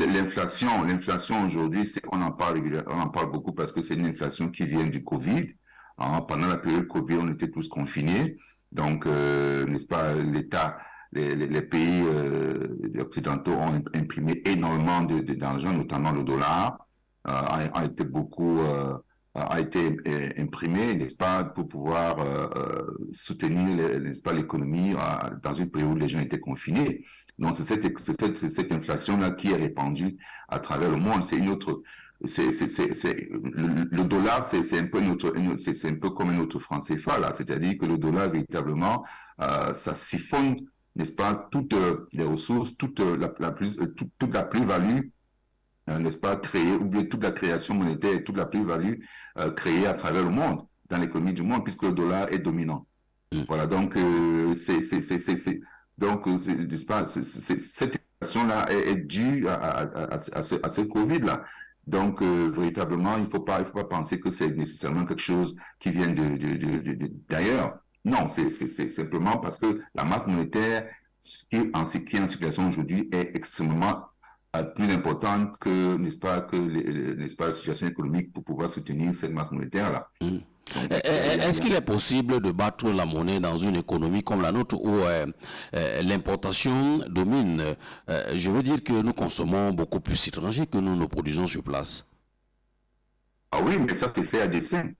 [SPEAKER 2] l'inflation aujourd'hui, on en parle beaucoup parce que c'est une inflation qui vient du Covid. Hein, pendant la période Covid, on était tous confinés. Donc, n'est-ce pas, les pays occidentaux ont imprimé énormément d'argent, notamment le dollar, a été imprimé, n'est-ce pas, pour pouvoir soutenir, n'est-ce pas, l'économie dans une période où les gens étaient confinés. Donc, c'est cette inflation-là qui est répandue à travers le monde. C'est une autre. le dollar, c'est un peu c'est un peu comme un autre franc CFA là, c'est-à-dire que le dollar véritablement, ça siphonne, n'est-ce pas, toutes les ressources, toute la plus-value, n'est-ce pas, créée, ou bien toute la création monétaire et toute la plus-value créée à travers le monde, dans l'économie du monde, puisque le dollar est dominant. Voilà, donc n'est-ce pas, cette situation-là est due à ce Covid-là. Donc, véritablement, il faut pas penser que c'est nécessairement quelque chose qui vient d'ailleurs. Non, c'est simplement parce que la masse monétaire qui est en circulation aujourd'hui est extrêmement plus importante que, n'est-ce pas, n'est-ce pas, la situation économique pour pouvoir soutenir cette masse monétaire-là.
[SPEAKER 1] Est-ce qu'il est possible de battre la monnaie dans une économie comme la nôtre où l'importation domine? Je veux dire que nous consommons beaucoup plus étrangers que nous produisons sur place.
[SPEAKER 2] Ah oui, mais ça c'est fait à dessein.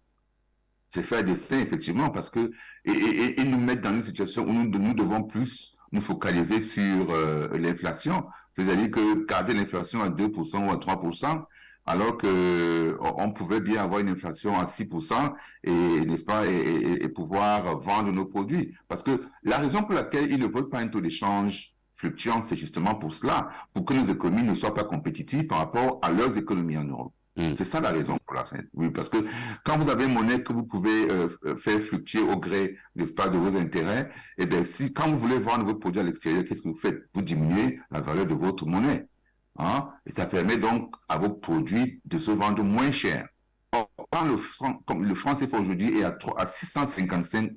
[SPEAKER 2] C'est fait à dessein, effectivement, parce que et nous mettent dans une situation où nous devons plus nous focaliser sur l'inflation. C'est-à-dire que garder l'inflation à 2% ou à 3%, alors que on pouvait bien avoir une inflation à 6% et, n'est-ce pas, et pouvoir vendre nos produits. Parce que la raison pour laquelle ils ne veulent pas un taux d'échange fluctuant, c'est justement pour cela, pour que nos économies ne soient pas compétitives par rapport à leurs économies en Europe. C'est ça la raison pour la oui, parce que quand vous avez une monnaie que vous pouvez faire fluctuer au gré, n'est-ce pas, de vos intérêts, et bien si quand vous voulez vendre vos produits à l'extérieur, qu'est-ce que vous faites? Vous diminuez la valeur de votre monnaie. Hein? Et ça permet donc à vos produits de se vendre moins cher. Or, quand le franc CFA aujourd'hui est à 655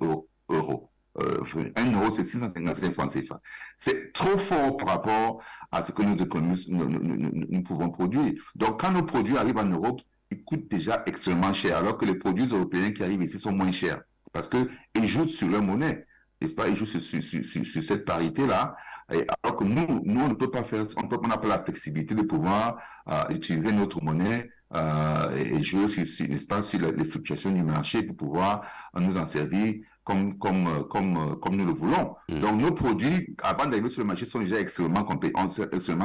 [SPEAKER 2] euros. 1 euro, c'est 655 francs CFA. C'est trop fort par rapport à ce que nos économistes nous pouvons produire. Donc, quand nos produits arrivent en Europe, ils coûtent déjà extrêmement cher, alors que les produits européens qui arrivent ici sont moins chers, parce qu'ils jouent sur leur monnaie, n'est-ce pas? Ils jouent sur cette parité-là, alors que nous, on ne peut pas faire, on n'a pas la flexibilité de pouvoir utiliser notre monnaie et jouer n'est-ce pas, sur les fluctuations du marché pour pouvoir nous en servir comme nous le voulons. Donc, nos produits, avant d'arriver sur le marché, sont déjà extrêmement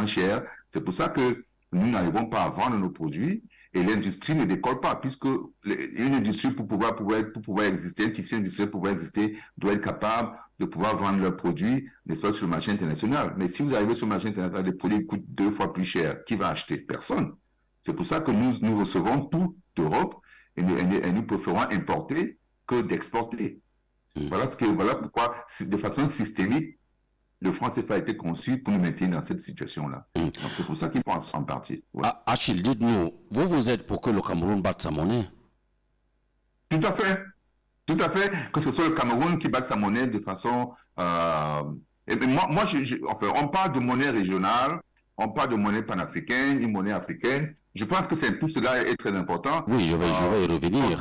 [SPEAKER 2] chers. C'est pour ça que nous n'arrivons pas à vendre nos produits et l'industrie ne décolle pas, puisque une industrie, pour pouvoir exister, un tissu industriel pour pouvoir exister, doit être capable de pouvoir vendre leurs produits, n'est-ce pas, sur le marché international. Mais si vous arrivez sur le marché international, les produits coûtent 2 fois plus cher. Qui va acheter? Personne. C'est pour ça que nous recevons tout d'Europe et nous préférons importer que d'exporter. Voilà pourquoi, de façon systémique, le franc CFA a été conçu pour nous maintenir dans cette situation-là. Donc c'est pour ça qu'il faut s'en partir. Ouais.
[SPEAKER 1] Achille, dites-nous, vous êtes pour que le Cameroun batte sa monnaie?
[SPEAKER 2] Tout à fait. Tout à fait. Que ce soit le Cameroun qui batte sa monnaie de façon... enfin, on parle de monnaie régionale, on parle de monnaie panafricaine, une monnaie africaine. Je pense que tout cela est très important.
[SPEAKER 1] Oui, je vais y revenir.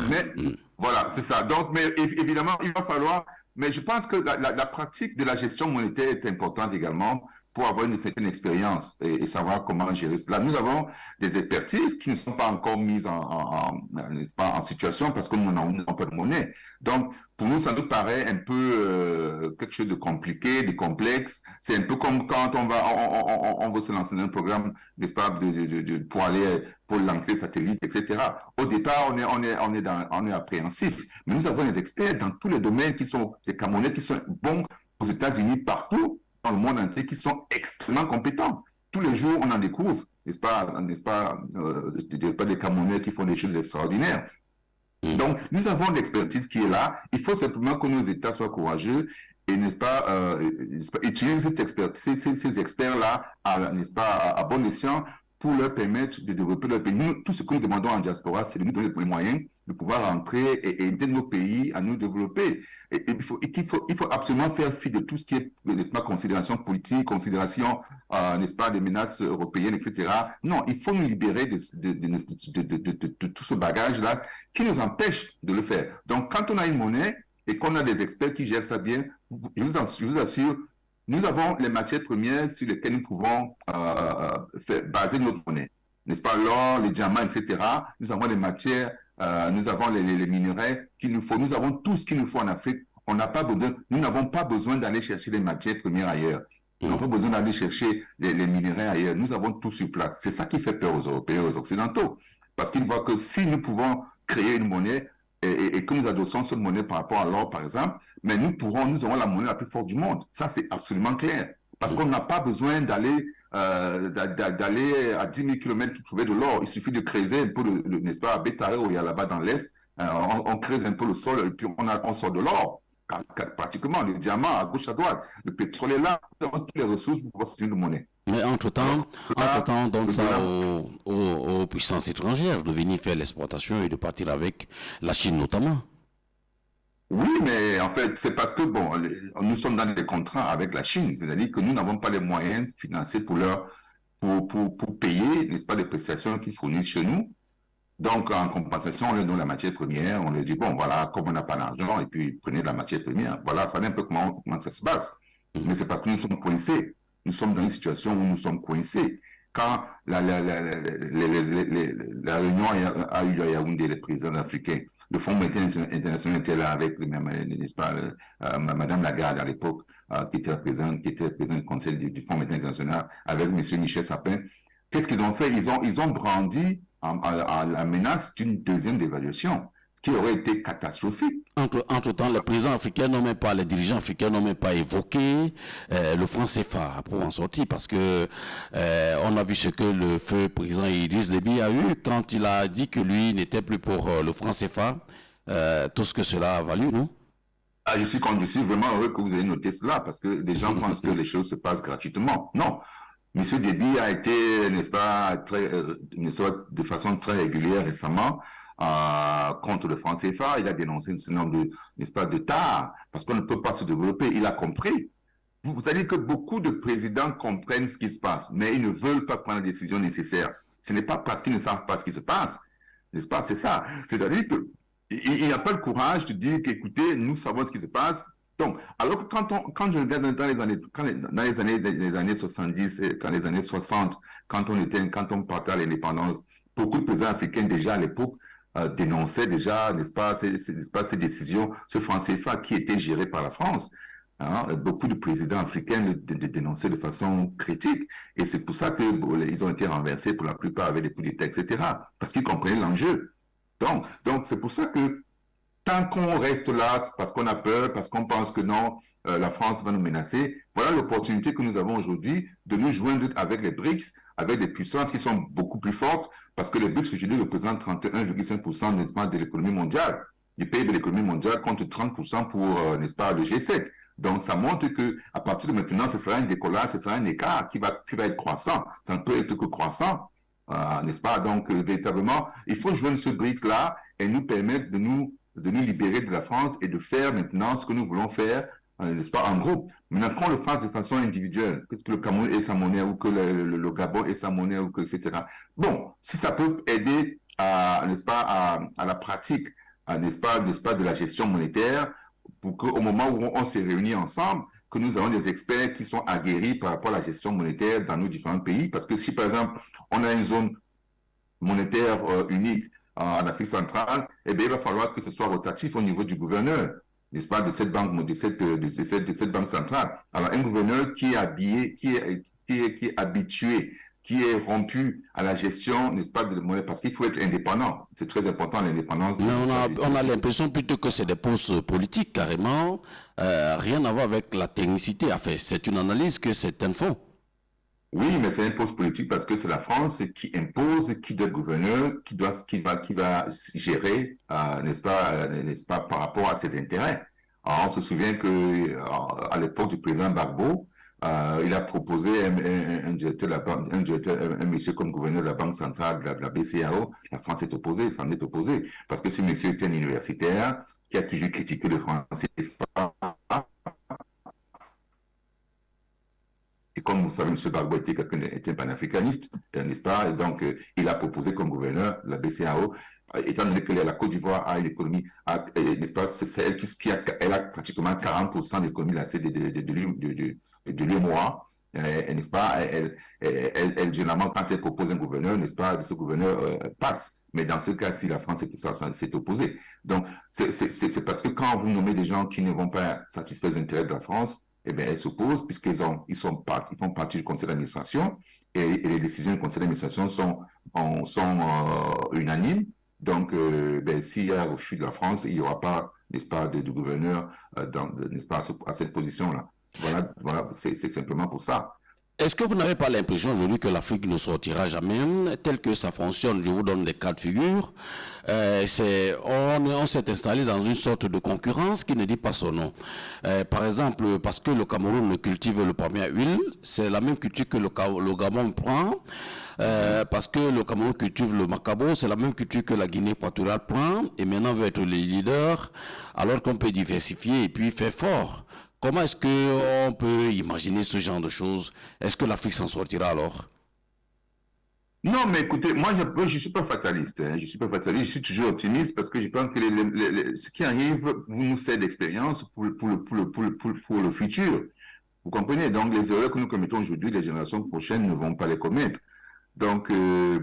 [SPEAKER 2] Voilà, c'est ça. Donc, mais évidemment, il va falloir... Mais je pense que la pratique de la gestion monétaire est importante également pour avoir une certaine expérience et savoir comment gérer cela. Nous avons des expertises qui ne sont pas encore mises en situation parce que nous n'avons pas de monnaie. Donc, pour nous, ça nous paraît un peu quelque chose de compliqué, de complexe. C'est un peu comme quand on veut se lancer dans un programme, n'est-ce pas, pour lancer satellite, etc. Au départ, on est appréhensif. Mais nous avons des experts dans tous les domaines qui sont des Camerounais qui sont bons aux États-Unis, partout dans le monde entier, qui sont extrêmement compétents. Tous les jours, on en découvre, n'est-ce pas, des Camerounais qui font des choses extraordinaires. Donc, nous avons l'expertise qui est là. Il faut simplement que nos États soient courageux et, n'est-ce pas, utiliser ces experts-là, n'est-ce pas, à bon escient pour leur permettre de développer leur pays. Nous, tout ce que nous demandons en diaspora, c'est de nous donner les moyens de pouvoir rentrer et aider nos pays à nous développer. Et il faut absolument faire fi de tout ce qui est, n'est-ce pas, considération politique, considération, n'est-ce pas, des menaces européennes, etc. Non, il faut nous libérer de tout ce bagage-là qui nous empêche de le faire. Donc, quand on a une monnaie et qu'on a des experts qui gèrent ça bien, je vous assure, nous avons les matières premières sur lesquelles nous pouvons baser notre monnaie. N'est-ce pas, l'or, les diamants, etc. Nous avons les matières, nous avons les minerais qu'il nous faut. Nous avons tout ce qu'il nous faut en Afrique. Nous n'avons pas besoin d'aller chercher les matières premières ailleurs. Nous n'avons pas besoin d'aller chercher les minerais ailleurs. Nous avons tout sur place. C'est ça qui fait peur aux Européens, aux Occidentaux. Parce qu'ils voient que si nous pouvons créer une monnaie et que nous adossons cette monnaie par rapport à l'or, par exemple, mais nous aurons la monnaie la plus forte du monde. Ça, c'est absolument clair. Parce qu'on n'a pas besoin d'aller à 10 000 km pour trouver de l'or. Il suffit de creuser un peu, n'est-ce pas, à Bétaré, où il y a là-bas dans l'Est, on creuse un peu le sol et puis on sort de l'or. Pratiquement, le diamant à gauche, à droite. Le pétrole est là, on a toutes les ressources pour pouvoir sortir une monnaie.
[SPEAKER 1] Mais entre-temps, donc ça aux puissances étrangères de venir faire l'exportation et de partir avec la Chine notamment.
[SPEAKER 2] Oui, mais en fait, c'est parce que, bon, nous sommes dans des contrats avec la Chine, c'est-à-dire que nous n'avons pas les moyens financiers pour payer, n'est-ce pas, les prestations qu'ils fournissent chez nous. Donc, en compensation, on leur donne la matière première, on leur dit, bon, voilà, comme on n'a pas d'argent, et puis prenez de la matière première. Voilà, voilà un peu comment ça se passe. Mais c'est parce que nous sommes coincés. Nous sommes dans une situation où nous sommes coincés. Quand la réunion a eu lieu à Yaoundé, les présidents africains, le Fonds monétaire international était là avec, n'est-ce pas, Madame Lagarde à l'époque, qui était présidente du Conseil du Fonds monétaire international, avec M. Michel Sapin. Qu'est-ce qu'ils ont fait? Ils ont brandi à la menace d'une deuxième dévaluation, qui aurait été catastrophique.
[SPEAKER 1] Entre-temps, les présidents africains n'ont même pas, les dirigeants africains n'ont même pas évoqué le franc CFA pour en sortir, parce que on a vu ce que le feu président Idriss Déby a eu quand il a dit que lui n'était plus pour le franc CFA, tout ce que cela a valu, non?
[SPEAKER 2] Ah, je suis vraiment heureux que vous ayez noté cela, parce que les gens pensent que les choses se passent gratuitement. Non. M. Déby a été, n'est-ce pas, de façon très régulière récemment, contre le franc CFA. Il a dénoncé un certain nombre de, n'est-ce pas, de tares, parce qu'on ne peut pas se développer. Il a compris. Vous savez que beaucoup de présidents comprennent ce qui se passe, mais ils ne veulent pas prendre les décisions nécessaires. Ce n'est pas parce qu'ils ne savent pas ce qui se passe, n'est-ce pas? C'est ça. C'est-à-dire qu'il n'a pas le courage de dire qu'écoutez, nous savons ce qui se passe. Donc, alors que quand je regarde dans les années 70, dans les années 60, quand on partait à l'indépendance, beaucoup de présidents africains déjà à l'époque dénonçaient déjà, n'est-ce pas, ces décisions, ce franc CFA qui était géré par la France. Hein, beaucoup de présidents africains le dénonçaient de façon critique. Et c'est pour ça qu'ils ont été renversés pour la plupart avec des coups d'État, etc. Parce qu'ils comprenaient l'enjeu. Donc c'est pour ça que tant qu'on reste là, parce qu'on a peur, parce qu'on pense que non, la France va nous menacer, voilà l'opportunité que nous avons aujourd'hui de nous joindre avec les BRICS, avec des puissances qui sont beaucoup plus fortes, parce que les BRICS aujourd'hui représentent 31,5% n'est-ce pas, de l'économie mondiale, du PIB de l'économie mondiale contre 30% pour, n'est-ce pas, le G7. Donc, ça montre que à partir de maintenant, ce sera un décollage, ce sera un écart qui va être croissant. Ça ne peut être que croissant, n'est-ce pas? Donc, véritablement, il faut joindre ce BRICS-là et nous permettre de nous libérer de la France et de faire maintenant ce que nous voulons faire, n'est-ce pas, en groupe. Maintenant, qu'on le fasse de façon individuelle, que le Cameroun ait sa monnaie ou que le Gabon ait sa monnaie, ou que, etc. Bon, si ça peut aider n'est-ce pas, à la pratique, n'est-ce pas, de la gestion monétaire, pour qu'au moment où on s'est réunis ensemble, que nous avons des experts qui sont aguerris par rapport à la gestion monétaire dans nos différents pays. Parce que si, par exemple, on a une zone monétaire unique en Afrique centrale, eh bien, il va falloir que ce soit rotatif au niveau du gouverneur, n'est-ce pas, de cette banque, de cette banque centrale. Alors, un gouverneur qui est habillé, qui est habitué, qui est rompu à la gestion, n'est-ce pas, de la monnaie, parce qu'il faut être indépendant. C'est très important, l'indépendance.
[SPEAKER 1] On a l'impression plutôt que c'est des postes politiques, carrément, rien à voir avec la technicité. Enfin, c'est une analyse que certains font.
[SPEAKER 2] Oui, mais c'est un poste politique parce que c'est la France qui impose qui doit être gouverneur, qui va gérer, n'est-ce pas, par rapport à ses intérêts. Alors, on se souvient que à l'époque du président Gbagbo, il a proposé un monsieur comme gouverneur de la Banque centrale, de la BCAO. La France s'en est opposée. Parce que ce monsieur était un universitaire qui a toujours critiqué le français. Et comme vous savez, M. Gbagbo était un panafricaniste, n'est-ce pas? Et donc, il a proposé comme gouverneur la BCAO, étant donné que la Côte d'Ivoire a une économie, n'est-ce pas? C'est elle elle a pratiquement 40% de l'économie de l'UEMOA, n'est-ce pas? Elle, généralement, quand elle propose un gouverneur, n'est-ce pas, ce gouverneur passe. Mais dans ce cas-ci, la France s'est opposée. Donc, c'est parce que quand vous nommez des gens qui ne vont pas satisfaire les intérêts de la France, eh bien, elle s'oppose puisqu'ils font partie du conseil d'administration et les décisions du conseil d'administration sont sont unanimes. Donc, s'il y a un refus de la France, il n'y aura pas, n'est-ce pas, de gouverneur n'est-ce pas, à cette position-là. Voilà, c'est simplement pour ça.
[SPEAKER 1] Est-ce que vous n'avez pas l'impression aujourd'hui que l'Afrique ne sortira jamais tel que ça fonctionne? Je vous donne des cas de figure. On s'est installé dans une sorte de concurrence qui ne dit pas son nom. Par exemple, parce que le Cameroun cultive le palmier à huile, c'est la même culture que le Gabon prend. Parce que le Cameroun cultive le macabo, c'est la même culture que la Guinée équatoriale prend. Et maintenant, veut être les leaders, alors qu'on peut diversifier et puis faire fort. Comment est-ce qu'on peut imaginer ce genre de choses? Est-ce que l'Afrique s'en sortira alors?
[SPEAKER 2] Non, mais écoutez, moi, je suis pas fataliste. Je suis pas fataliste. Je suis toujours optimiste parce que je pense que ce qui arrive nous sert d'expérience pour le futur. Vous comprenez? Donc, les erreurs que nous commettons aujourd'hui, les générations prochaines ne vont pas les commettre. Donc, nous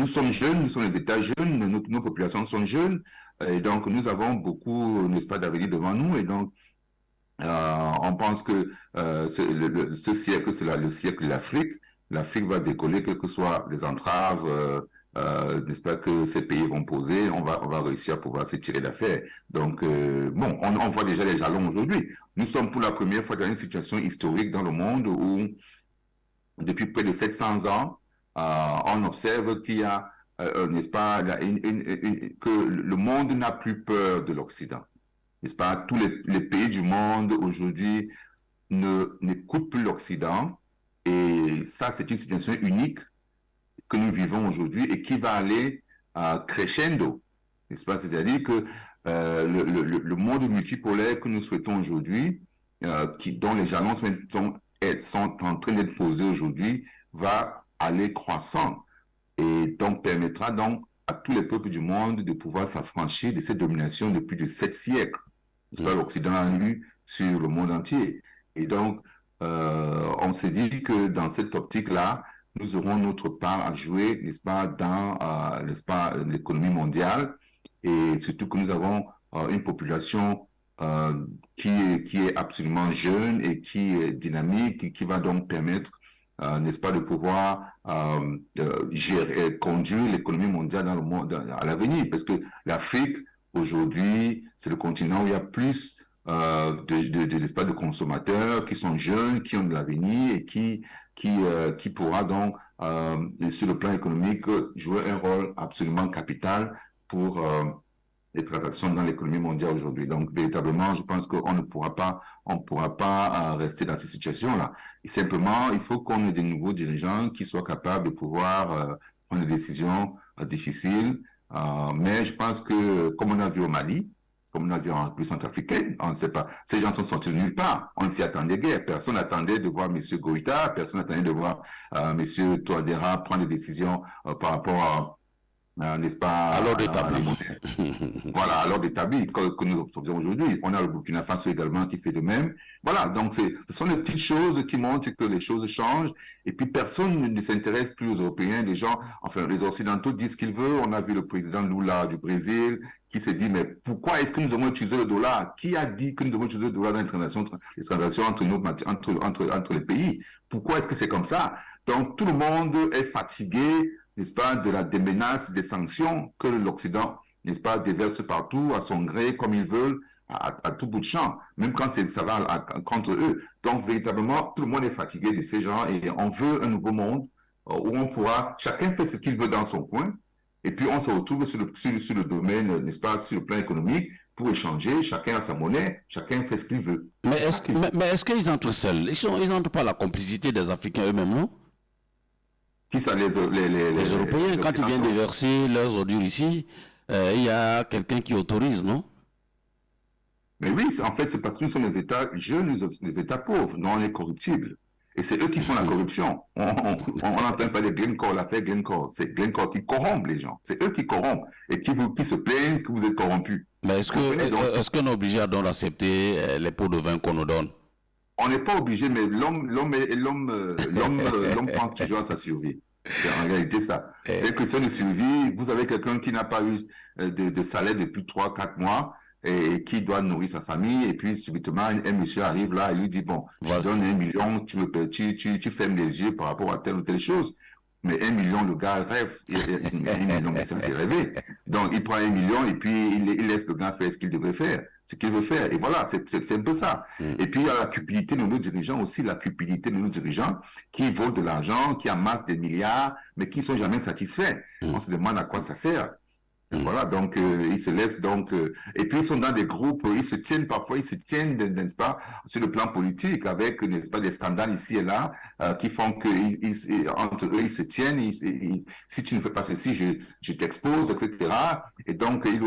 [SPEAKER 2] sommes jeunes, nous sommes les États jeunes, nos populations sont jeunes, et donc nous avons beaucoup, n'est-ce pas, d'avenir devant nous, et donc on pense que ce siècle, c'est le siècle de l'Afrique. L'Afrique va décoller, quelles que soient les entraves, n'est-ce pas, que ces pays vont poser, on va réussir à pouvoir se tirer d'affaire. Donc, on voit déjà les jalons aujourd'hui. Nous sommes pour la première fois dans une situation historique dans le monde où depuis près de 700 ans, on observe qu'il y a, n'est-ce pas, que le monde n'a plus peur de l'Occident. N'est-ce pas? Tous les pays du monde aujourd'hui n'écoutent plus l'Occident. Et ça, c'est une situation unique que nous vivons aujourd'hui et qui va aller crescendo. N'est-ce pas? C'est-à-dire que le monde multipolaire que nous souhaitons aujourd'hui, dont les jalons sont en train d'être posés aujourd'hui, va aller croissant et donc permettra donc à tous les peuples du monde de pouvoir s'affranchir de cette domination depuis de 7 siècles. L'Occident a eu sur le monde entier. Et donc, on s'est dit que dans cette optique-là, nous aurons notre part à jouer, n'est-ce pas, dans n'est-ce pas, l'économie mondiale, et surtout que nous avons une population qui est absolument jeune et qui est dynamique et qui va donc permettre, n'est-ce pas, de pouvoir conduire l'économie mondiale dans le monde à l'avenir. Parce que l'Afrique, aujourd'hui, c'est le continent où il y a plus n'est-ce pas, de consommateurs qui sont jeunes, qui ont de l'avenir et qui pourra donc, sur le plan économique, jouer un rôle absolument capital pour les transactions dans l'économie mondiale aujourd'hui. Donc, véritablement, je pense qu'on ne pourra pas rester dans cette situation-là. Et simplement, il faut qu'on ait de nouveaux dirigeants qui soient capables de pouvoir prendre des décisions difficiles. Mais je pense que, comme on a vu au Mali, comme on a vu en République centrafricaine, on ne sait pas. Ces gens sont sortis de nulle part. On ne s'y attendait guère. Personne n'attendait de voir M. Goïta, personne n'attendait de voir M. Touadéra prendre des décisions par rapport n'est-ce pas,
[SPEAKER 1] à l'ordre établi.
[SPEAKER 2] Voilà, à l'ordre établi que nous observons aujourd'hui. On a le Burkina Faso également qui fait de même. Voilà, donc ce sont des petites choses qui montrent que les choses changent. Et puis personne ne s'intéresse plus aux Européens. Les gens, enfin les Occidentaux disent ce qu'ils veulent. On a vu le président Lula du Brésil qui s'est dit, mais pourquoi est-ce que nous devons utiliser le dollar? Qui a dit que nous devons utiliser le dollar dans les transactions entre les pays? Pourquoi est-ce que c'est comme ça? Donc tout le monde est fatigué, n'est-ce pas, des menaces, des sanctions que l'Occident, n'est-ce pas, déverse partout à son gré, comme ils veulent, à tout bout de champ, même quand ça va contre eux. Donc, véritablement, tout le monde est fatigué de ces gens et on veut un nouveau monde où on pourra, chacun fait ce qu'il veut dans son coin, et puis on se retrouve sur le domaine, n'est-ce pas, sur le plan économique, pour échanger, chacun a sa monnaie, chacun fait ce qu'il veut.
[SPEAKER 1] Mais est-ce qu'ils entrent seuls? Ils n'entrent pas la complicité des Africains eux-mêmes, non?
[SPEAKER 2] Qui ça,
[SPEAKER 1] les Européens, quand ils viennent déverser leurs ordures ici, il y a quelqu'un qui autorise, non?
[SPEAKER 2] Mais oui, en fait, c'est parce que nous sommes les États jeunes, les États pauvres, non les corruptibles. Et c'est eux qui font la corruption. On n'entend pas de Glencore, l'affaire Glencore. C'est Glencore qui corrompt les gens. C'est eux qui corrompent et qui se plaignent que vous êtes corrompus.
[SPEAKER 1] Mais est-ce qu'on est obligé d'accepter les pots de vin qu'on nous donne?
[SPEAKER 2] On n'est pas obligé, mais l'homme pense toujours à sa survie. C'est en réalité ça. C'est une question de survie. Vous avez quelqu'un qui n'a pas eu de salaire depuis 3-4 mois. et qui doit nourrir sa famille, et puis subitement, un monsieur arrive là et lui dit, bon, je te donne 1 million, tu fermes les yeux par rapport à telle ou telle chose. Mais 1 million, le gars rêve. 1 million, mais ça, c'est rêvé. Donc, il prend 1 million et puis il laisse le gars faire ce qu'il devrait faire, ce qu'il veut faire. Et voilà, c'est un peu ça. Et puis, il y a la cupidité de nos dirigeants aussi, la cupidité de nos dirigeants qui volent de l'argent, qui amassent des milliards, mais qui ne sont jamais satisfaits. On se demande à quoi ça sert. Voilà, donc ils se laissent donc et puis ils sont dans des groupes, ils se tiennent parfois, n'est-ce pas, sur le plan politique avec, n'est-ce pas, des scandales ici et là qui font que entre eux ils se tiennent, si tu ne fais pas ceci, je t'expose, etc. Et donc ils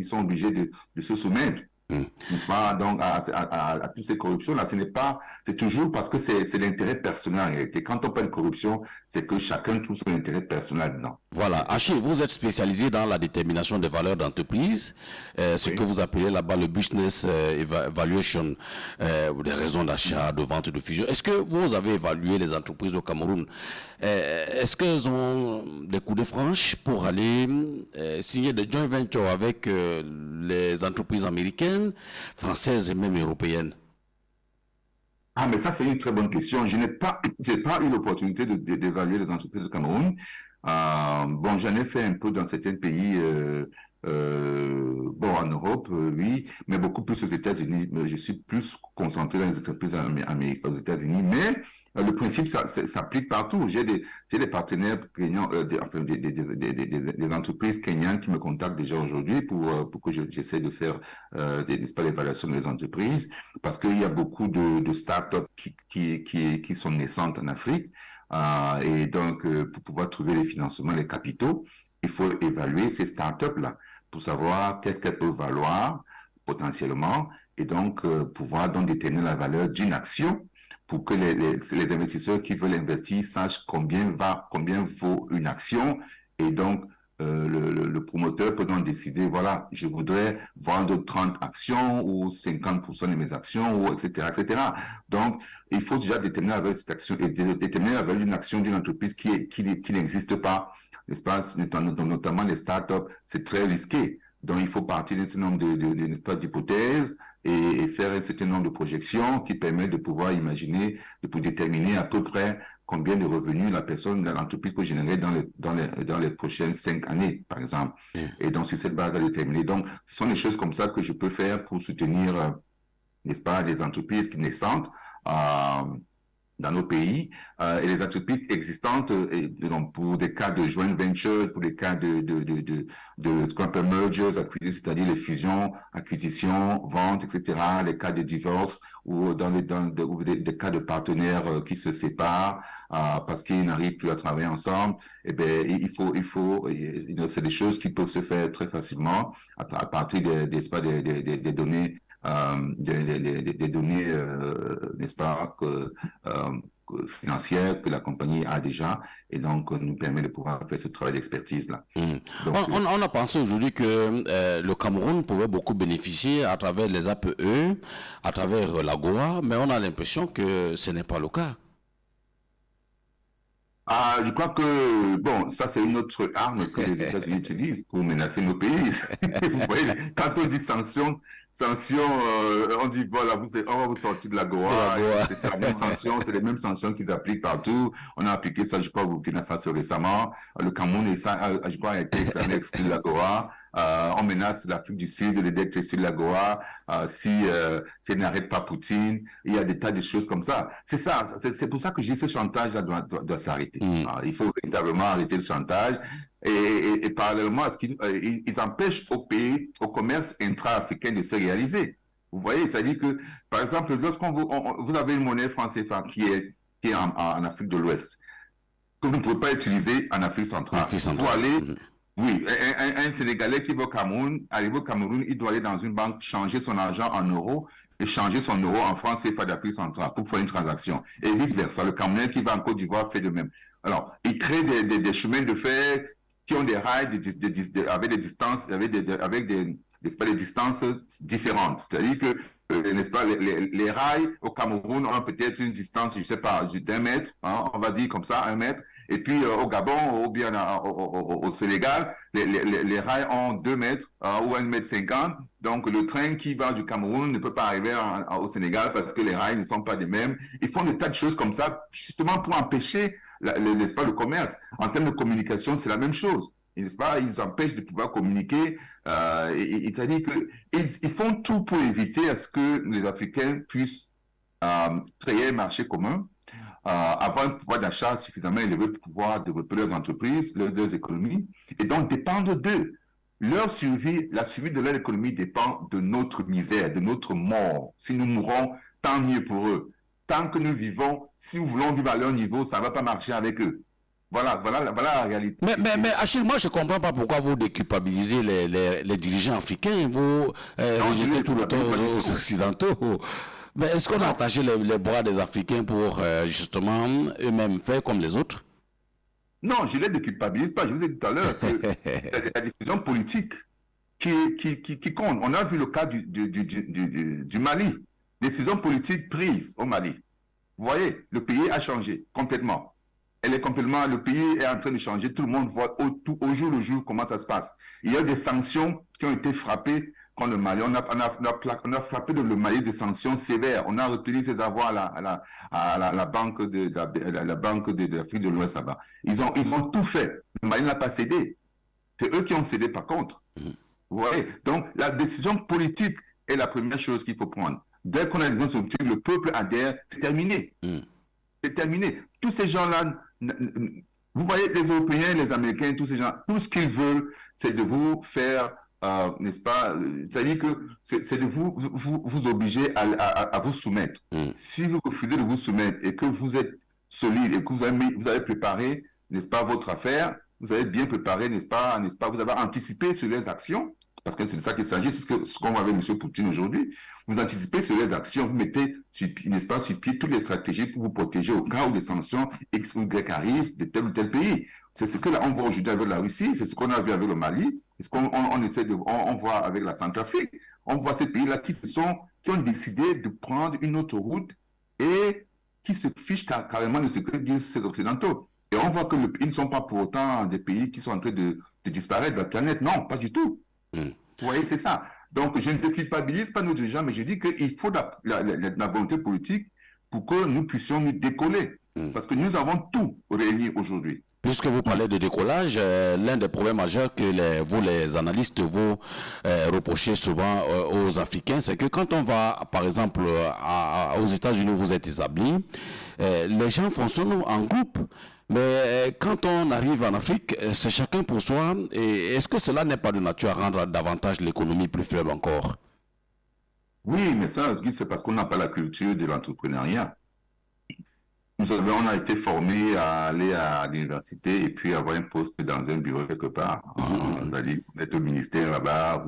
[SPEAKER 2] sont obligés de se soumettre. Donc à toutes ces corruptions-là, c'est toujours parce que c'est l'intérêt personnel en réalité. Quand on parle de corruption, c'est que chacun trouve son intérêt personnel dedans.
[SPEAKER 1] Voilà. Achille, vous êtes spécialisé dans la détermination des valeurs d'entreprise, ce que vous appelez là-bas le business evaluation, des raisons d'achat, de vente, de fusion. Est-ce que vous avez évalué les entreprises au Cameroun? Est-ce qu'elles ont des coups de franche pour aller signer des joint ventures avec les entreprises américaines, françaises et même européennes?
[SPEAKER 2] Ah, mais ça, c'est une très bonne question. J'ai pas eu l'opportunité d'évaluer les entreprises au Cameroun. Bon, j'en ai fait un peu dans certains pays, bon, en Europe, oui, mais beaucoup plus aux États-Unis. Je suis plus concentré dans les entreprises aux États-Unis, mais le principe, ça s'applique partout. J'ai des partenaires kenyans, enfin, des entreprises kenyanes qui me contactent déjà aujourd'hui pour que j'essaie de faire l'évaluation des entreprises, parce qu'il y a beaucoup de startups qui sont naissantes en Afrique. Et donc, pour pouvoir trouver les financements, les capitaux, il faut évaluer ces startups-là pour savoir qu'est-ce qu'elles peuvent valoir potentiellement et donc pouvoir donc déterminer la valeur d'une action pour que les investisseurs qui veulent investir sachent combien vaut une action et donc le promoteur peut donc décider, voilà, je voudrais vendre 30 actions ou 50% de mes actions, ou etc., etc. Donc, il faut déjà déterminer la valeur de cette action et déterminer la valeur d'une action d'une entreprise qui n'existe pas, n'est-ce pas, notamment les startups, c'est très risqué. Donc, il faut partir d'un certain nombre n'est-ce pas, d'hypothèses et faire un certain nombre de projections qui permettent de pouvoir imaginer, de pouvoir déterminer à peu près combien de revenus l'entreprise peut générer dans les prochaines 5 années, par exemple. Et donc, sur cette base à déterminer. Donc, ce sont des choses comme ça que je peux faire pour soutenir, n'est-ce pas, les entreprises naissantes dans nos pays et les entreprises existantes donc pour des cas de joint venture, pour des cas de ce qu'on appelle mergers, acquisitions, c'est-à-dire les fusions, acquisitions, ventes, etc., les cas de divorce ou des cas de partenaires qui se séparent parce qu'ils n'arrivent plus à travailler ensemble. Eh bien, c'est des choses qui peuvent se faire très facilement à partir des données des données, n'est-ce pas, financières que la compagnie a déjà et donc nous permet de pouvoir faire ce travail d'expertise-là.
[SPEAKER 1] On a pensé aujourd'hui que le Cameroun pouvait beaucoup bénéficier à travers les APE, à travers l'AGOA, mais on a l'impression que ce n'est pas le cas.
[SPEAKER 2] Je crois que, bon, ça c'est une autre arme que les États-Unis utilisent pour menacer nos pays. Vous voyez, quand on dit sanctions, on dit, voilà, on va vous sortir de l'AGOA. C'est la même sanction, c'est les mêmes sanctions qu'ils appliquent partout. On a appliqué ça, je crois, au Burkina Faso récemment. Le Cameroun, je crois, a été exclu de l'AGOA. On menace l'Afrique du Sud d'être exclu de l'AGOA si n'arrête pas Poutine. Il y a des tas de choses comme ça. C'est ça, c'est pour ça que je dis ce chantage doit s'arrêter. Il faut véritablement arrêter ce chantage. Et parallèlement à ce ils empêchent au commerce intra-africain de se réaliser. Vous voyez, c'est-à-dire que, par exemple, lorsqu'on vous avez une monnaie franc CFA qui est en Afrique de l'Ouest, que vous ne pouvez pas utiliser en Afrique centrale. Pour aller, oui, un Sénégalais qui va au Cameroun, arrive au Cameroun, il doit aller dans une banque, changer son argent en euros et changer son euro en franc CFA d'Afrique centrale pour faire une transaction. Et vice-versa. Le Camerounais qui va en Côte d'Ivoire fait de même. Alors, il crée des chemins de fer qui ont des rails avec des distances, avec des distances différentes. C'est-à-dire que, n'est-ce pas, les rails au Cameroun ont peut-être une distance, je ne sais pas, d'1 mètre, hein, on va dire comme ça, 1 mètre, Et puis au Gabon ou bien au Sénégal, les rails ont 2 mètres ou 1,50 m. Donc le train qui va du Cameroun ne peut pas arriver au Sénégal parce que les rails ne sont pas les mêmes. Ils font des tas de choses comme ça, justement pour empêcher, n'est-ce pas, le commerce. En termes de communication, c'est la même chose. N'est-ce pas? Ils empêchent de pouvoir communiquer. C'est-à-dire qu'ils font tout pour éviter à ce que les Africains puissent créer un marché commun, avoir un pouvoir d'achat suffisamment élevé pour pouvoir développer leurs entreprises, leurs économies, et donc dépendre d'eux. Leur survie, la survie de leur économie dépend de notre misère, de notre mort. Si nous mourons, tant mieux pour eux. Tant que nous vivons, si nous voulons vivre à leur niveau, ça ne va pas marcher avec eux. Voilà la réalité.
[SPEAKER 1] Mais Achille, moi je ne comprends pas pourquoi vous déculpabilisez les dirigeants africains, vous rejetez tout le temps aux Occidentaux. Mais est-ce qu'on a attaché les bras des Africains pour justement eux-mêmes faire comme les autres?
[SPEAKER 2] Non, je ne les déculpabilise pas. Je vous ai dit tout à l'heure que la décision politique qui compte. On a vu le cas du Mali. Décision politique prise au Mali. Vous voyez, le pays a changé complètement. Le pays est en train de changer. Tout le monde voit au jour le jour comment ça se passe. Il y a des sanctions qui ont été frappées contre le Mali. On a frappé le Mali de sanctions sévères. On a retenu ses avoirs à la banque de l'Afrique de l'Ouest là-bas. Ils ont tout fait. Le Mali n'a pas cédé. C'est eux qui ont cédé par contre. Vous voyez? Donc, la décision politique est la première chose qu'il faut prendre. Dès qu'on a des décisions politiques, le peuple adhère, c'est terminé. C'est terminé. Tous ces gens-là, vous voyez, les Européens, les Américains, tous ces gens, tout ce qu'ils veulent, c'est de vous faire, n'est-ce pas, c'est-à-dire que c'est de vous obliger à vous soumettre. Si vous refusez de vous soumettre et que vous êtes solide et que vous avez préparé, n'est-ce pas, votre affaire, vous avez bien préparé, n'est-ce pas, vous avez anticipé sur les actions, parce que c'est de ça qu'il s'agit, c'est ce qu'on voit avec M. Poutine aujourd'hui. Vous anticipez sur les actions, vous mettez, n'est-ce pas, sur pied toutes les stratégies pour vous protéger au cas où des sanctions X ou Y arrivent de tel ou tel pays. C'est ce que là, on voit aujourd'hui avec la Russie, c'est ce qu'on a vu avec le Mali, c'est ce qu'on voit avec la Centrafrique. On voit ces pays-là qui ont décidé de prendre une autre route et qui se fichent carrément de ce que disent ces Occidentaux. Et on voit qu'ils ne sont pas pour autant des pays qui sont en train de disparaître de la planète. Non, pas du tout. Vous voyez, c'est ça. Donc, je ne déculpabilise pas nos dirigeants, mais je dis qu'il faut la volonté politique pour que nous puissions nous décoller. Parce que nous avons tout réuni aujourd'hui.
[SPEAKER 1] Puisque vous parlez de décollage, l'un des problèmes majeurs que vous, les analystes, vous reprochez souvent aux Africains, c'est que quand on va, par exemple, aux États-Unis où vous êtes établis, les gens fonctionnent en groupe. Mais quand on arrive en Afrique, c'est chacun pour soi. Et est-ce que cela n'est pas de nature à rendre davantage l'économie plus faible encore?
[SPEAKER 2] Oui, mais ça, c'est parce qu'on n'a pas la culture de l'entrepreneuriat. On a été formés à aller à l'université et puis avoir un poste dans un bureau quelque part. C'est-à-dire, vous êtes au ministère là-bas.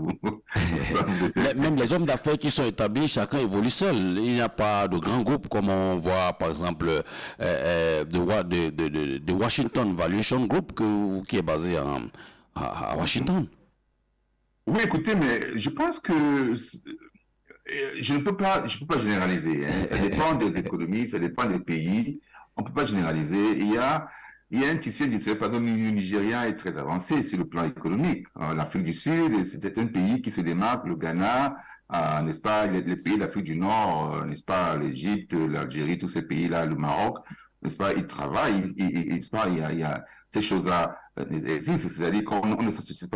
[SPEAKER 1] Même les hommes d'affaires qui sont établis, chacun évolue seul. Il n'y a pas de grand groupe comme on voit, par exemple, de Washington Valuation Group qui est basé à Washington.
[SPEAKER 2] Oui, écoutez, mais je pense que je ne peux pas généraliser. Hein. Ça dépend des économies, ça dépend des pays. On ne peut pas généraliser. Il y a un tissu industriel. Par exemple, le Nigeria est très avancé sur le plan économique. L'Afrique du Sud, c'est un pays qui se démarque. Le Ghana, n'est-ce pas, les pays d'Afrique du Nord, n'est-ce pas, l'Égypte, l'Algérie, tous ces pays-là, le Maroc, n'est-ce pas, ils travaillent. N'est-ce pas, il y a ces choses-là existent. C'est-à-dire qu'on ne s'associe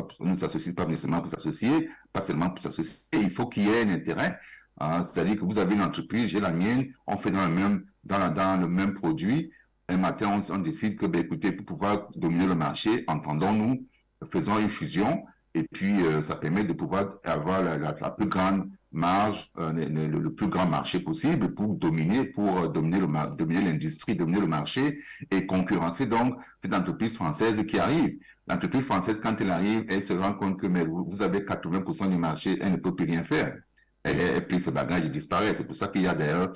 [SPEAKER 2] pas nécessairement pour s'associer, pas seulement pour s'associer. Il faut qu'il y ait un intérêt. C'est-à-dire que vous avez une entreprise, j'ai la mienne, on fait dans le même produit. Un matin, on décide que, ben, écoutez, pour pouvoir dominer le marché, entendons-nous, faisons une fusion, et puis ça permet de pouvoir avoir la plus grande marge, le plus grand marché possible pour dominer l'industrie, dominer le marché et concurrencer donc cette entreprise française qui arrive. L'entreprise française, quand elle arrive, elle se rend compte que mais vous avez 80% du marché, elle ne peut plus rien faire. Elle plie ses bagages et disparaît. C'est pour ça qu'il y a d'ailleurs,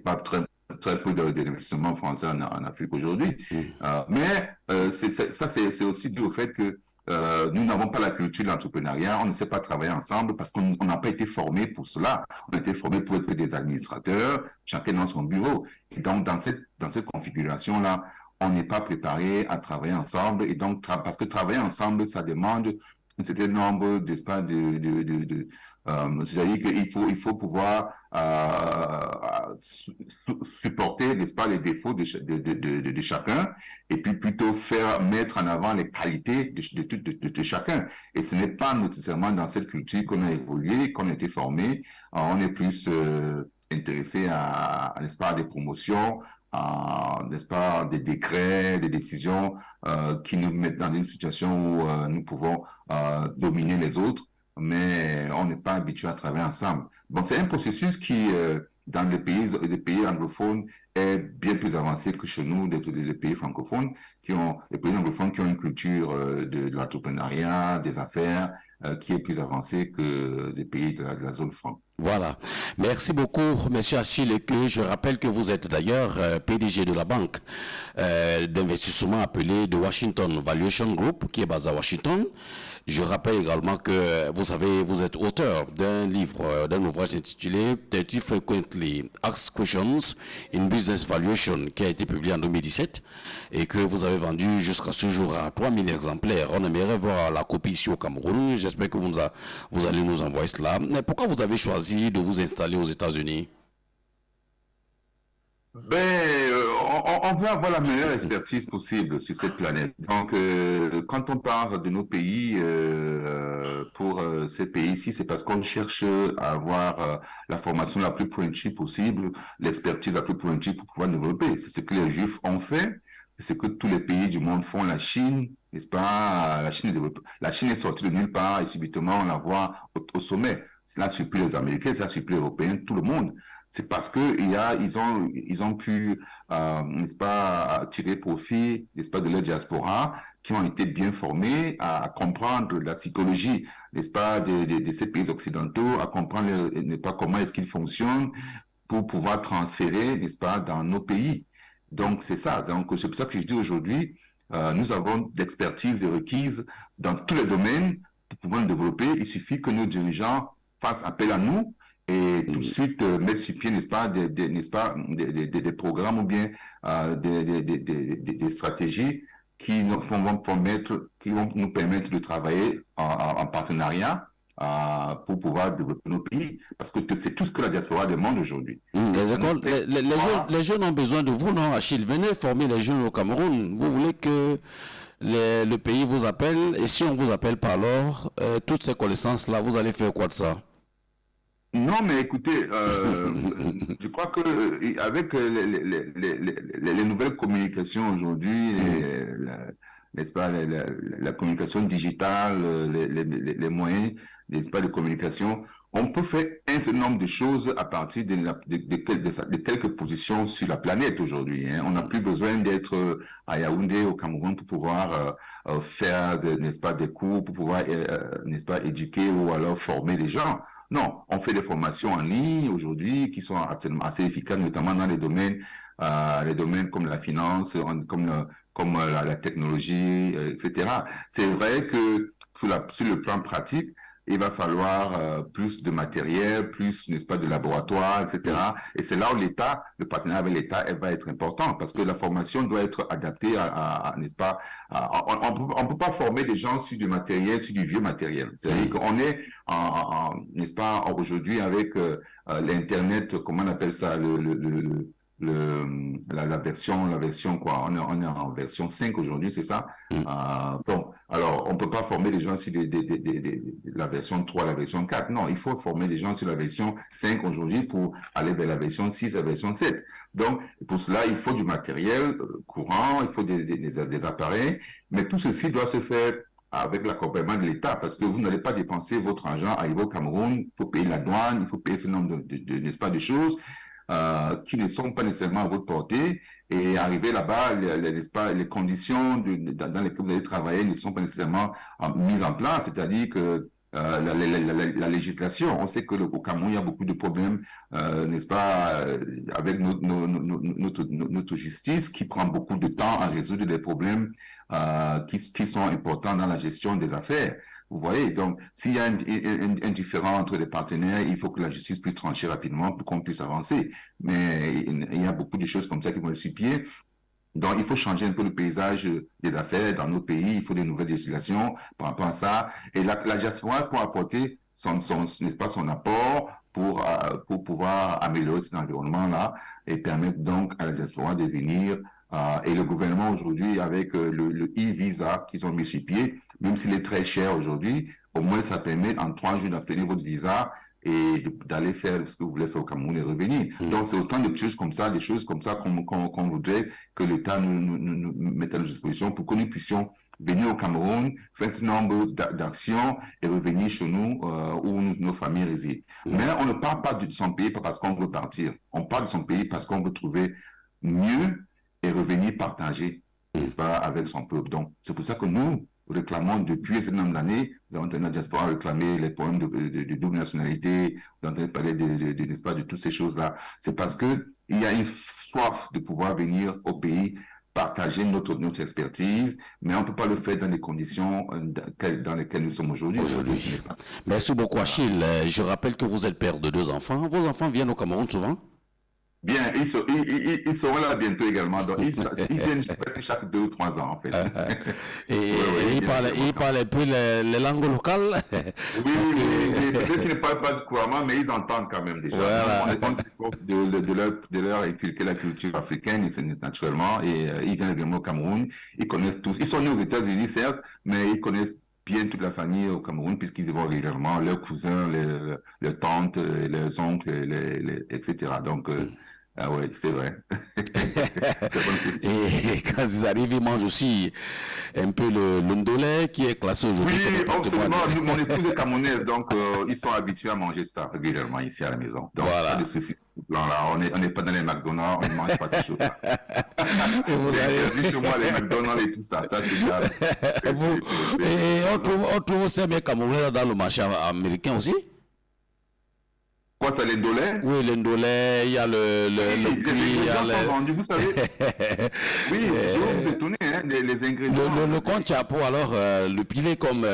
[SPEAKER 2] pas très peu d'investissements français en Afrique aujourd'hui. Mais c'est aussi dû au fait que nous n'avons pas la culture de l'entrepreneuriat, on ne sait pas travailler ensemble parce qu'on n'a pas été formé pour cela. On a été formé pour être des administrateurs, chacun dans son bureau. Et donc, dans cette configuration-là, on n'est pas préparé à travailler ensemble. Et donc, parce que travailler ensemble, ça demande un certain nombre, n'est-ce pas, c'est-à-dire qu'il faut pouvoir supporter, n'est-ce pas, les défauts de chacun, et puis plutôt mettre en avant les qualités de chacun. Et ce n'est pas nécessairement dans cette culture qu'on a évolué, qu'on a été formé. On est plus intéressé n'est-ce pas, à des promotions, n'est-ce pas, des décrets, des décisions qui nous mettent dans une situation où nous pouvons dominer les autres, mais on n'est pas habitué à travailler ensemble. Bon, c'est un processus qui, dans les pays anglophones, est bien plus avancé que chez nous, les pays francophones, les pays anglophones qui ont une culture de l'entrepreneuriat, des affaires, qui est plus avancée que les pays de la zone franc.
[SPEAKER 1] Voilà. Merci beaucoup, M. Achille Eke. Je rappelle que vous êtes d'ailleurs PDG de la banque d'investissement appelée The Washington Valuation Group, qui est basée à Washington. Je rappelle également que vous êtes auteur d'un livre, d'un ouvrage intitulé 30 Frequently Asked Questions in Business Valuation, qui a été publié en 2017 et que vous avez vendu jusqu'à ce jour à 3000 exemplaires. On aimerait voir la copie ici au Cameroun. J'espère que vous allez nous envoyer cela. Mais pourquoi vous avez choisi de vous installer aux États-Unis?
[SPEAKER 2] On veut avoir la meilleure expertise possible sur cette planète. Donc, quand on parle de nos pays, pour ces pays-ci, c'est parce qu'on cherche à avoir la formation la plus pointue possible, l'expertise la plus pointue pour pouvoir développer. C'est ce que les Juifs ont fait, c'est ce que tous les pays du monde font. La Chine, n'est-ce pas? La Chine est sortie de nulle part et subitement on la voit au sommet. Cela surpris les Américains, cela surpris les Européens, tout le monde. C'est parce que ils ont pu, n'est-ce pas, tirer profit, n'est-ce pas, de leur diaspora, qui ont été bien formés à comprendre la psychologie, n'est-ce pas, de ces pays occidentaux, à comprendre, n'est-ce pas, comment est-ce qu'ils fonctionnent pour pouvoir transférer, n'est-ce pas, dans nos pays. Donc, c'est ça. Donc, c'est pour ça que je dis aujourd'hui, nous avons d'expertise requise dans tous les domaines pour pouvoir le développer. Il suffit que nos dirigeants fassent appel à nous et tout de suite mettre sur pied, n'est-ce pas, des programmes ou bien des stratégies qui vont nous permettre de travailler en partenariat pour pouvoir développer nos pays. Parce que c'est tout ce que la diaspora demande aujourd'hui.
[SPEAKER 1] Les jeunes ont besoin de vous, non, Achille? Venez former les jeunes au Cameroun. Vous voulez que le pays vous appelle, et si on vous appelle pas alors, toutes ces connaissances-là, vous allez faire quoi de ça?
[SPEAKER 2] Non, mais écoutez, je crois que avec les nouvelles communications aujourd'hui, n'est-ce pas, la communication digitale, les moyens, n'est-ce pas, de communication, on peut faire un certain nombre de choses à partir de quelques positions sur la planète aujourd'hui. Hein. On n'a plus besoin d'être à Yaoundé, au Cameroun, pour pouvoir faire, n'est-ce pas, des cours, pour pouvoir, n'est-ce pas, éduquer ou alors former les gens. Non, on fait des formations en ligne aujourd'hui qui sont assez efficaces, notamment dans les domaines comme la finance, comme la technologie, etc. C'est vrai que sur le plan pratique, il va falloir plus de matériel, plus, n'est-ce pas, de laboratoire, etc. Et c'est là où le partenariat avec l'État, elle va être important parce que la formation doit être adaptée n'est-ce pas, on peut pas former des gens sur du matériel, sur du vieux matériel. C'est-à-dire qu'on est n'est-ce pas, aujourd'hui avec l'Internet, comment on appelle ça, la version quoi, on est en version 5 aujourd'hui, c'est ça? Bon, alors on peut pas former les gens sur la version 3, la version 4. Non, il faut former les gens sur la version 5 aujourd'hui pour aller vers la version 6, la version 7. Donc, pour cela, il faut du matériel courant, il faut des appareils, mais tout ceci doit se faire avec l'accompagnement de l'État, parce que vous n'allez pas dépenser votre argent à niveau Cameroun, il faut payer la douane, il faut payer ce nombre n'est-ce pas, de choses qui ne sont pas nécessairement à votre portée, et arriver là-bas, n'est-ce pas, les conditions dans lesquelles vous allez travailler ne sont pas nécessairement mises en place, c'est-à-dire que la législation, on sait que au Cameroun, il y a beaucoup de problèmes, n'est-ce pas, avec notre justice qui prend beaucoup de temps à résoudre des problèmes qui sont importants dans la gestion des affaires. Vous voyez, donc s'il y a un différend entre les partenaires, il faut que la justice puisse trancher rapidement pour qu'on puisse avancer. Mais il y a beaucoup de choses comme ça qui vont sur pied. Donc, il faut changer un peu le paysage des affaires dans nos pays. Il faut des nouvelles législations par rapport à ça. Et la diaspora pour apporter n'est-ce pas, son apport pour pouvoir améliorer cet environnement-là et permettre donc à la diaspora de venir. Et le gouvernement aujourd'hui, avec le e-visa qu'ils ont mis sur pied, même s'il est très cher aujourd'hui, au moins ça permet en 3 jours d'obtenir votre visa et d'aller faire ce que vous voulez faire au Cameroun et revenir. Donc, c'est autant de choses comme ça, des choses comme ça qu'on voudrait que l'État nous mette à notre disposition pour que nous puissions venir au Cameroun, faire ce nombre d'actions et revenir chez nous où nos familles résident. Mais on ne parle pas de son pays parce qu'on veut partir. On parle de son pays parce qu'on veut trouver mieux et revenir partager, n'est-ce pas, avec son peuple. Donc, c'est pour ça que nous réclamons depuis un certain nombre d'années, nous avons entendu la diaspora réclamer les problèmes de double nationalité, nous avons entendu parler n'est-ce pas, de toutes ces choses-là. C'est parce qu'il y a une soif de pouvoir venir au pays, partager notre expertise, mais on ne peut pas le faire dans les conditions dans lesquelles nous sommes aujourd'hui.
[SPEAKER 1] Merci beaucoup, Achille. Je rappelle que vous êtes père de 2 enfants. Vos enfants viennent au Cameroun souvent?
[SPEAKER 2] Bien, ils seront là bientôt également. Donc, ils viennent chaque 2 ou 3 ans, en fait.
[SPEAKER 1] Ils parlent un peu les langues locales?
[SPEAKER 2] Oui, peut-être qu'ils ne parlent pas couramment, mais ils entendent quand même déjà. Voilà. On s'efforce de leur inculquer la culture africaine, naturellement, et ils viennent également au Cameroun. Ils connaissent tous. Ils sont nés aux États-Unis, certes, mais ils connaissent bien toute la famille au Cameroun, puisqu'ils y vont régulièrement, leurs cousins, leurs tantes, leurs oncles, etc. Donc, ah oui, c'est vrai.
[SPEAKER 1] Et quand ils arrivent, ils mangent aussi un peu le ndolé qui est classé aujourd'hui.
[SPEAKER 2] Oui, absolument. Mon épouse est camerounaise, donc ils sont habitués à manger ça régulièrement ici à la maison. Donc, pas de soucis. On n'est pas dans les McDonald's, on ne mange pas ces choses-là. C'est interdit chez moi, les McDonald's et tout ça. Ça, c'est grave.
[SPEAKER 1] Et on trouve ça bien camerounais dans le marché américain aussi?
[SPEAKER 2] Quoi, ça, l'indolé?
[SPEAKER 1] Oui, l'indolé, il y a le cuit, il y a
[SPEAKER 2] vendus, vous savez. Oui, je vais vous étonner, hein, les ingrédients.
[SPEAKER 1] Le compte chapeau, alors, le pilé comme...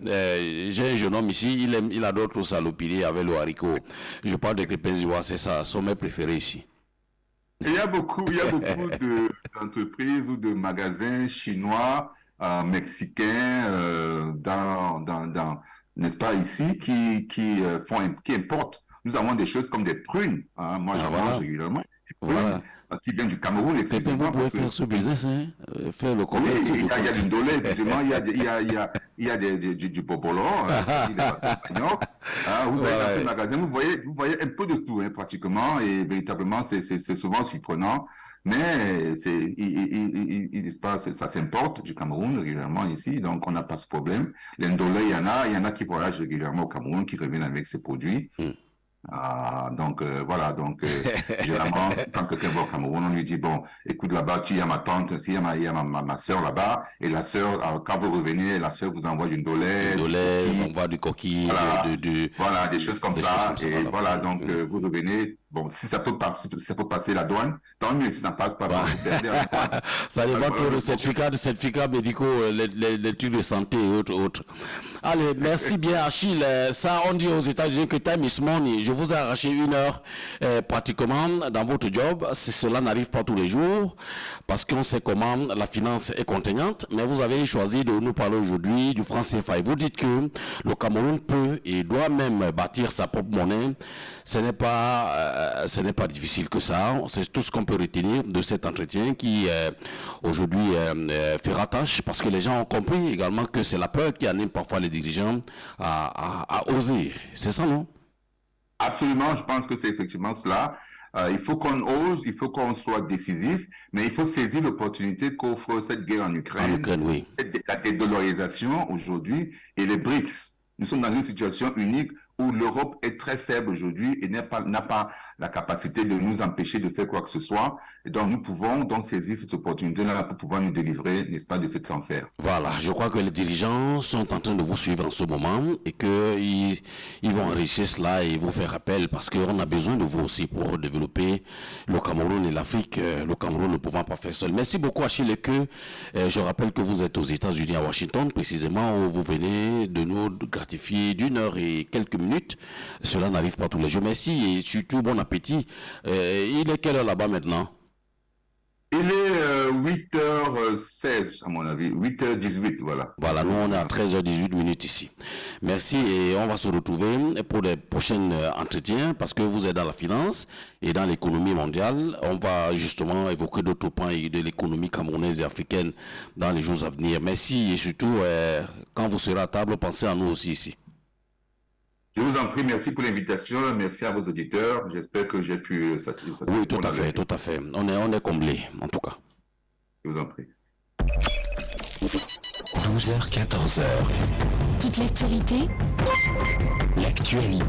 [SPEAKER 1] j'ai un jeune homme ici, il adore tout ça, le pilé avec le haricot. Je parle de crépins, c'est ça, son mets préféré ici.
[SPEAKER 2] Il y a beaucoup d'entreprises ou de magasins chinois, mexicains, n'est-ce pas, ici, qui importent. Nous avons des choses comme des prunes. Hein. Moi, j'en mange régulièrement. Des prunes qui viennent du Cameroun.
[SPEAKER 1] Vous pouvez faire ce business, hein? Faire le commerce.
[SPEAKER 2] Oui, il y a du ndolé, effectivement. Il y a du bobolon, vous allez dans ce magasin, vous voyez un peu de tout, hein, pratiquement. Et véritablement, c'est souvent surprenant. Mais ça s'importe du Cameroun régulièrement ici, donc on n'a pas ce problème. L'indolé, il y en a qui voyagent régulièrement au Cameroun, qui reviennent avec ces produits. Voilà, généralement, quand quelqu'un va au Cameroun, on lui dit, bon, écoute, là-bas, il y a ma tante, il y a ma soeur là-bas, et la soeur, quand vous revenez, la soeur vous envoie du ndolé.
[SPEAKER 1] Vous envoie du coquille,
[SPEAKER 2] voilà, des choses comme ça. Et voilà, donc, vous revenez. Bon, si ça peut passer la douane, tant mieux. Si ça ne passe pas,
[SPEAKER 1] ça dépend pour le certificat médicaux, les trucs de santé et autres. Allez, merci bien, Achille. Ça, on dit aux États-Unis que time is money. Je vous ai arraché 1 heure pratiquement dans votre job. Cela n'arrive pas tous les jours parce qu'on sait comment la finance est contraignante. Mais vous avez choisi de nous parler aujourd'hui du franc CFA. Et vous dites que le Cameroun peut et doit même bâtir sa propre monnaie. Ce n'est pas difficile que ça. C'est tout ce qu'on peut retenir de cet entretien qui aujourd'hui fait rattache parce que les gens ont compris également que c'est la peur qui anime parfois les dirigeants à oser. C'est ça, non?
[SPEAKER 2] Absolument, je pense que c'est effectivement cela. Il faut qu'on ose, il faut qu'on soit décisif, mais il faut saisir l'opportunité qu'offre cette guerre en Ukraine.
[SPEAKER 1] Oui.
[SPEAKER 2] La dédollarisation aujourd'hui et les BRICS. Nous sommes dans une situation unique où l'Europe est très faible aujourd'hui et n'a pas la capacité de nous empêcher de faire quoi que ce soit. Et donc, nous pouvons donc saisir cette opportunité-là pour pouvoir nous délivrer, n'est-ce pas, de cet enfer.
[SPEAKER 1] Voilà, je crois que les dirigeants sont en train de vous suivre en ce moment et qu'ils vont enrichir cela et vous faire appel parce qu'on a besoin de vous aussi pour développer le Cameroun et l'Afrique, le Cameroun ne pouvant pas faire seul. Merci beaucoup, Achille, et que je rappelle que vous êtes aux États-Unis, à Washington, précisément, où vous venez de nous gratifier d'1 heure et quelques minutes. Cela n'arrive pas tous les jours. Merci et surtout bon appétit. Il est quelle heure là-bas maintenant?
[SPEAKER 2] Il est 8h16 à mon avis, 8h18, voilà.
[SPEAKER 1] Voilà, nous on est à 13h18 ici. Merci et on va se retrouver pour les prochains entretiens parce que vous êtes dans la finance et dans l'économie mondiale. On va justement évoquer d'autres points de l'économie camerounaise et africaine dans les jours à venir. Merci et surtout, quand vous serez à table, pensez à nous aussi ici.
[SPEAKER 2] Je vous en prie, merci pour l'invitation, merci à vos auditeurs. J'espère que j'ai pu satisfaire.
[SPEAKER 1] Oui, tout à fait, tout à fait. On est comblé, en tout cas.
[SPEAKER 2] Je vous en prie.
[SPEAKER 3] 12h, 14h.
[SPEAKER 4] Toute l'actualité.
[SPEAKER 3] L'actualité.